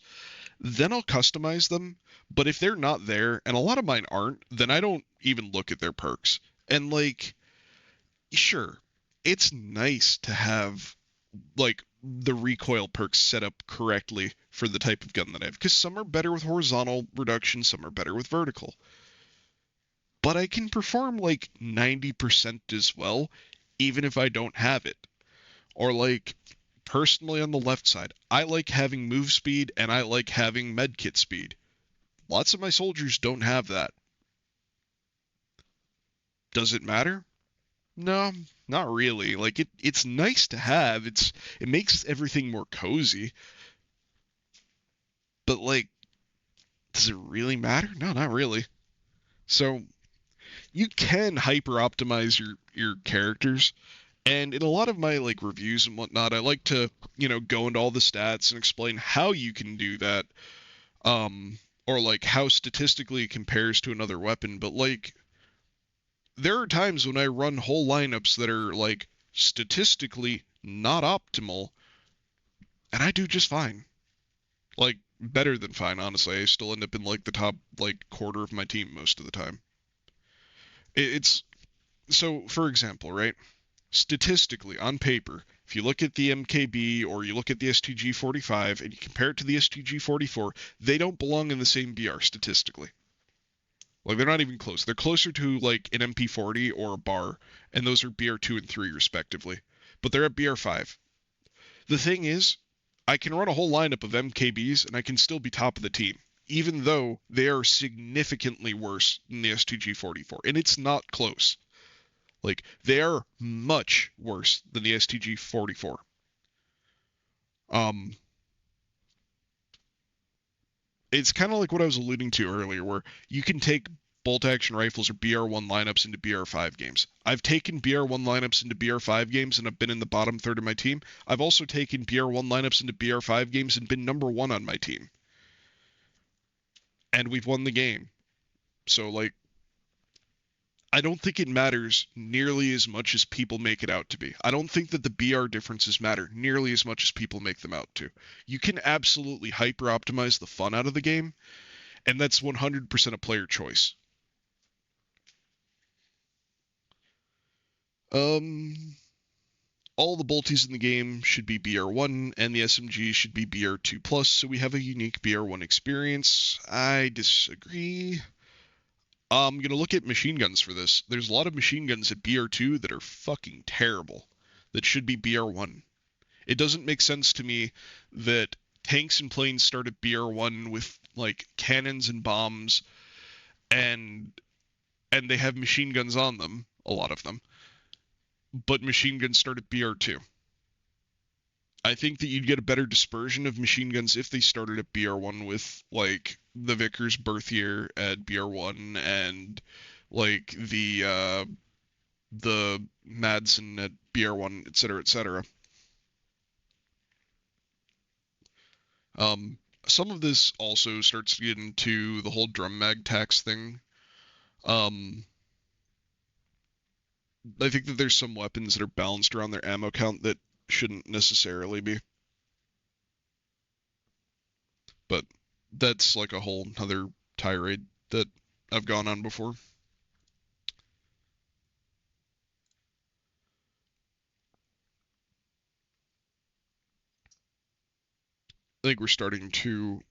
[SPEAKER 1] then I'll customize them. But if they're not there, and a lot of mine aren't, then I don't even look at their perks. And like, sure, it's nice to have like the recoil perks set up correctly for the type of gun that I have, because some are better with horizontal reduction, some are better with vertical. But I can perform like 90% as well, even if I don't have it. Or like personally on the left side, I like having move speed and I like having medkit speed. Lots of my soldiers don't have that. Does it matter? No, not really. Like it's nice to have. It makes everything more cozy, but like does it really matter? No, not really. So you can hyper optimize your characters, and in a lot of my like reviews and whatnot, I like to, go into all the stats and explain how you can do that. Or like how statistically it compares to another weapon, but like there are times when I run whole lineups that are like statistically not optimal, and I do just fine. Like better than fine, honestly. I still end up in like the top like quarter of my team most of the time. It's so for example, right? Statistically on paper, if you look at the MKB or you look at the STG-45 and you compare it to the STG-44, they don't belong in the same BR statistically. Like they're not even close. They're closer to like an MP40 or a bar, and those are BR2 and 3 respectively. But they're at BR5. The thing is, I can run a whole lineup of MKBs and I can still be top of the team, even though they are significantly worse than the STG-44, and it's not close. Like they are much worse than the STG-44. Um, it's kind of like what I was alluding to earlier, where you can take bolt action rifles or BR1 lineups into BR5 games. I've taken BR1 lineups into BR5 games and I've been in the bottom third of my team. I've also taken BR1 lineups into BR5 games and been number one on my team. And we've won the game. So, like, I don't think it matters nearly as much as people make it out to be. I don't think that the BR differences matter nearly as much as people make them out to. You can absolutely hyper optimize the fun out of the game, and that's 100% a player choice. Um, all the bolties in the game should be BR1, and the SMG should be BR2 plus, so we have a unique BR1 experience. I disagree. I'm gonna look at machine guns for this. There's a lot of machine guns at BR2 that are fucking terrible. That should be BR1. It doesn't make sense to me that tanks and planes start at BR1 with like cannons and bombs, and they have machine guns on them, a lot of them, but machine guns start at BR2. I think that you'd get a better dispersion of machine guns if they started at BR1 with like the Vickers birth year at BR1 and like the Madsen at BR1, etc., etc. Um, some of this also starts to get into the whole drum mag tax thing. Um, I think that there's some weapons that are balanced around their ammo count that shouldn't necessarily be, but that's like a whole other tirade that I've gone on before. I think we're starting to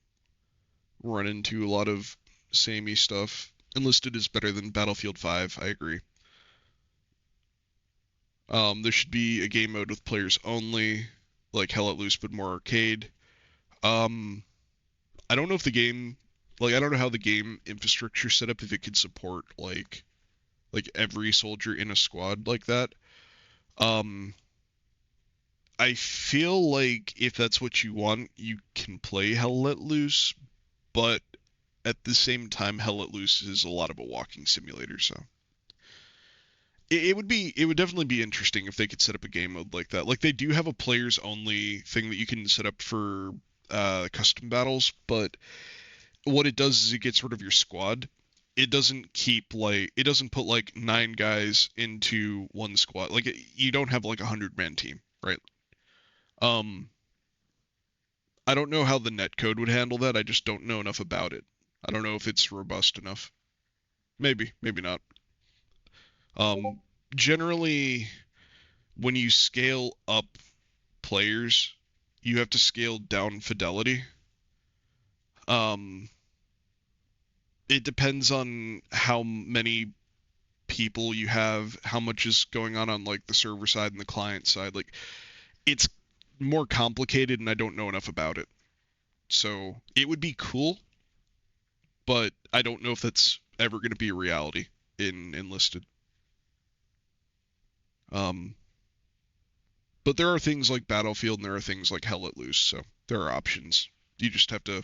[SPEAKER 1] run into a lot of samey stuff. Enlisted is better than Battlefield 5, I agree. There should be a game mode with players only, like Hell Let Loose, but more arcade. Um, I don't know if the game, like, I don't know how the game infrastructure set up if it could support like every soldier in a squad like that. Um, I feel like if that's what you want, you can play Hell Let Loose, but at the same time, Hell Let Loose is a lot of a walking simulator, so it would definitely be interesting if they could set up a game mode like that. Like they do have a players only thing that you can set up for custom battles, but what it does is it gets rid of your squad. It doesn't keep like it doesn't put like 9 guys into one squad. Like you don't have like a 100-man team, right? Um, I don't know how the netcode would handle that. I just don't know enough about it. I don't know if it's robust enough. Maybe, maybe not. Um, generally, when you scale up players, you have to scale down fidelity. Um, it depends on how many people you have, how much is going on like the server side and the client side. Like it's more complicated, and I don't know enough about it. So it would be cool, but I don't know if that's ever going to be a reality in Enlisted. Um, but there are things like Battlefield and there are things like Hell Let Loose, so there are options. You just have to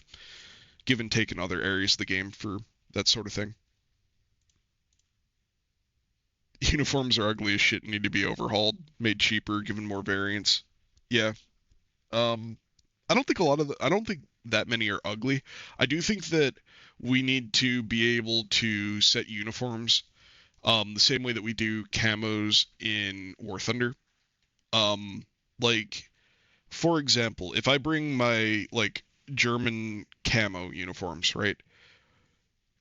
[SPEAKER 1] give and take in other areas of the game for that sort of thing. Uniforms are ugly as shit and need to be overhauled, made cheaper, given more variants. Yeah. Um, I don't think that many are ugly. I do think that we need to be able to set uniforms the same way that we do camos in War Thunder. Um, like for example, if I bring my like German camo uniforms, right?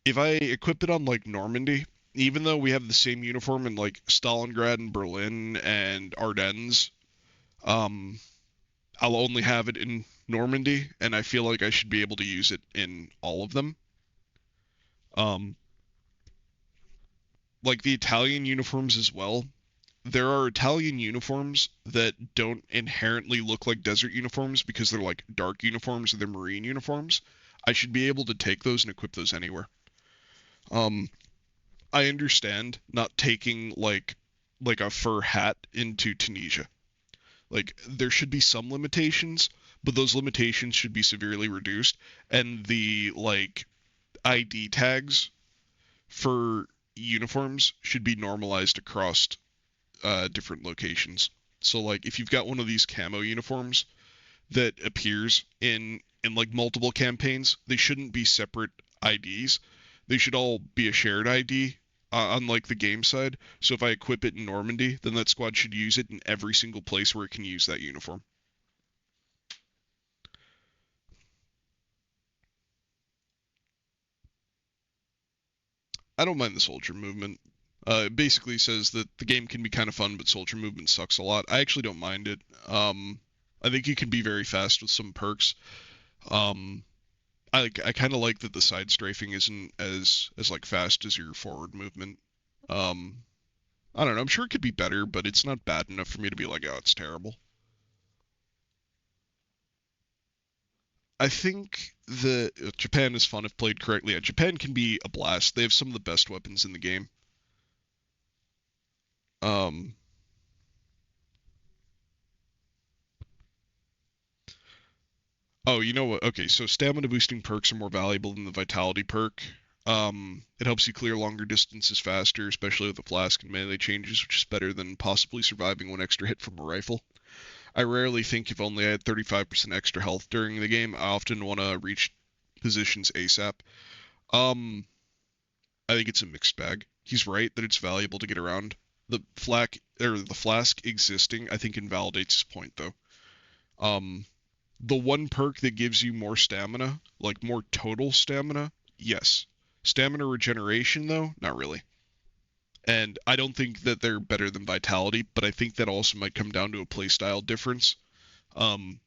[SPEAKER 1] If I equip it on like Normandy, even though we have the same uniform in like Stalingrad and Berlin and Ardennes, um, I'll only have it in Normandy, and I feel like I should be able to use it in all of them. Um, like the Italian uniforms as well. There are Italian uniforms that don't inherently look like desert uniforms because they're like dark uniforms or they're marine uniforms. I should be able to take those and equip those anywhere. Um, I understand not taking like a fur hat into Tunisia. Like there should be some limitations, but those limitations should be severely reduced and the like ID tags for uniforms should be normalized across different locations. So like if you've got one of these camo uniforms that appears in like multiple campaigns, they shouldn't be separate IDs. They should all be a shared ID on like the game side. So if I equip it in Normandy, then that squad should use it in every single place where it can use that uniform. I don't mind the soldier movement. It basically says that the game can be kind of fun, but soldier movement sucks a lot. I actually don't mind it. I think you can be very fast with some perks. Um, I kind of like that the side strafing isn't as like fast as your forward movement. Um, I don't know. I'm sure it could be better, but it's not bad enough for me to be like, oh, it's terrible. I think that Japan is fun if played correctly. Yeah, Japan can be a blast. They have some of the best weapons in the game. Um, Oh, you know what? Okay, so stamina boosting perks are more valuable than the vitality perk. It helps you clear longer distances faster, especially with the flask and melee changes, which is better than possibly surviving one extra hit from a rifle. I rarely think if only I had 35% extra health during the game. I often want to reach positions ASAP. Um, I think it's a mixed bag. He's right that it's valuable to get around. The flask existing, I think invalidates his point though. Um, the one perk that gives you more stamina, like more total stamina, yes. Stamina regeneration, though, not really. And I don't think that they're better than Vitality, but I think that also might come down to a playstyle difference.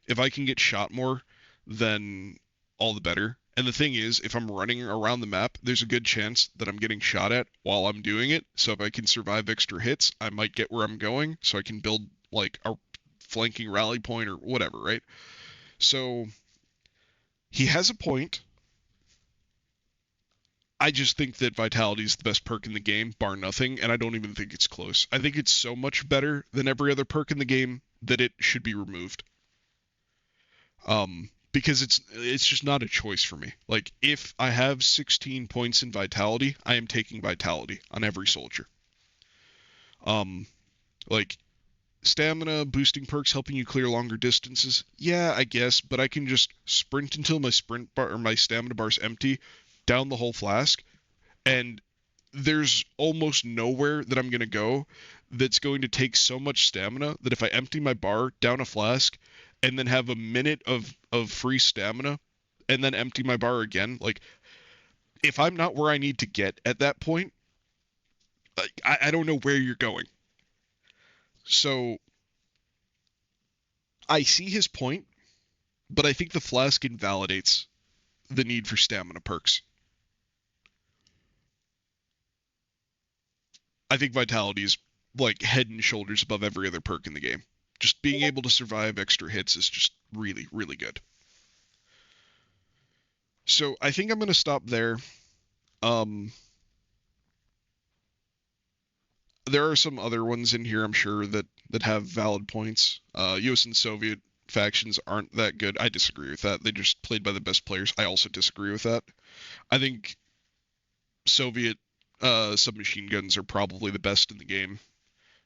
[SPEAKER 1] If I can get shot more, then all the better. And the thing is, if I'm running around the map, there's a good chance that I'm getting shot at while I'm doing it. So if I can survive extra hits, I might get where I'm going, so I can build like a flanking rally point or whatever, right? So he has a point. I just think that Vitality is the best perk in the game, bar nothing, and I don't even think it's close. I think it's so much better than every other perk in the game that it should be removed. Because it's just not a choice for me. Like if I have 16 points in Vitality, I am taking Vitality on every soldier. Um, like stamina boosting perks helping you clear longer distances. Yeah, I guess, but I can just sprint until my sprint bar or my stamina bar's empty, down the whole flask, and there's almost nowhere that I'm going to go that's going to take so much stamina that if I empty my bar down a flask and then have a minute of free stamina and then empty my bar again, like if I'm not where I need to get at that point, I don't know where you're going. So I see his point, but I think the flask invalidates the need for stamina perks. I think vitality is like head and shoulders above every other perk in the game. Just being able to survive extra hits is just really, really good. So I think I'm going to stop there. Um, there are some other ones in here, I'm sure, that have valid points. U.S. and Soviet factions aren't that good. I disagree with that. They just played by the best players. I also disagree with that. I think Soviet submachine guns are probably the best in the game.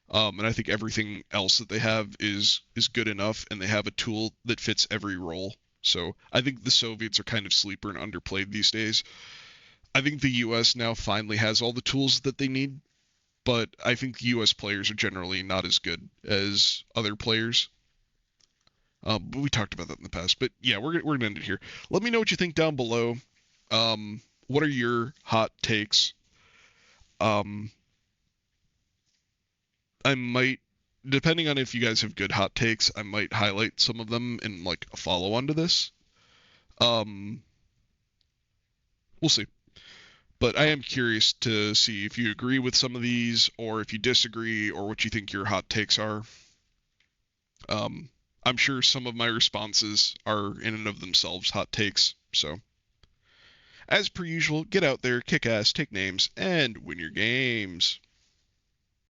[SPEAKER 1] And I think everything else that they have is good enough, and they have a tool that fits every role. So I think the Soviets are kind of sleeper and underplayed these days. I think the U.S. now finally has all the tools that they need, but I think U.S. players are generally not as good as other players. But we talked about that in the past. But yeah, we're gonna end it here. Let me know what you think down below. What are your hot takes? Um, I might, depending on if you guys have good hot takes, I might highlight some of them in like a follow on to this. Um, we'll see. But I am curious to see if you agree with some of these, or if you disagree, or what you think your hot takes are. Um, I'm sure some of my responses are in and of themselves hot takes. So, as per usual, get out there, kick ass, take names, and win your games.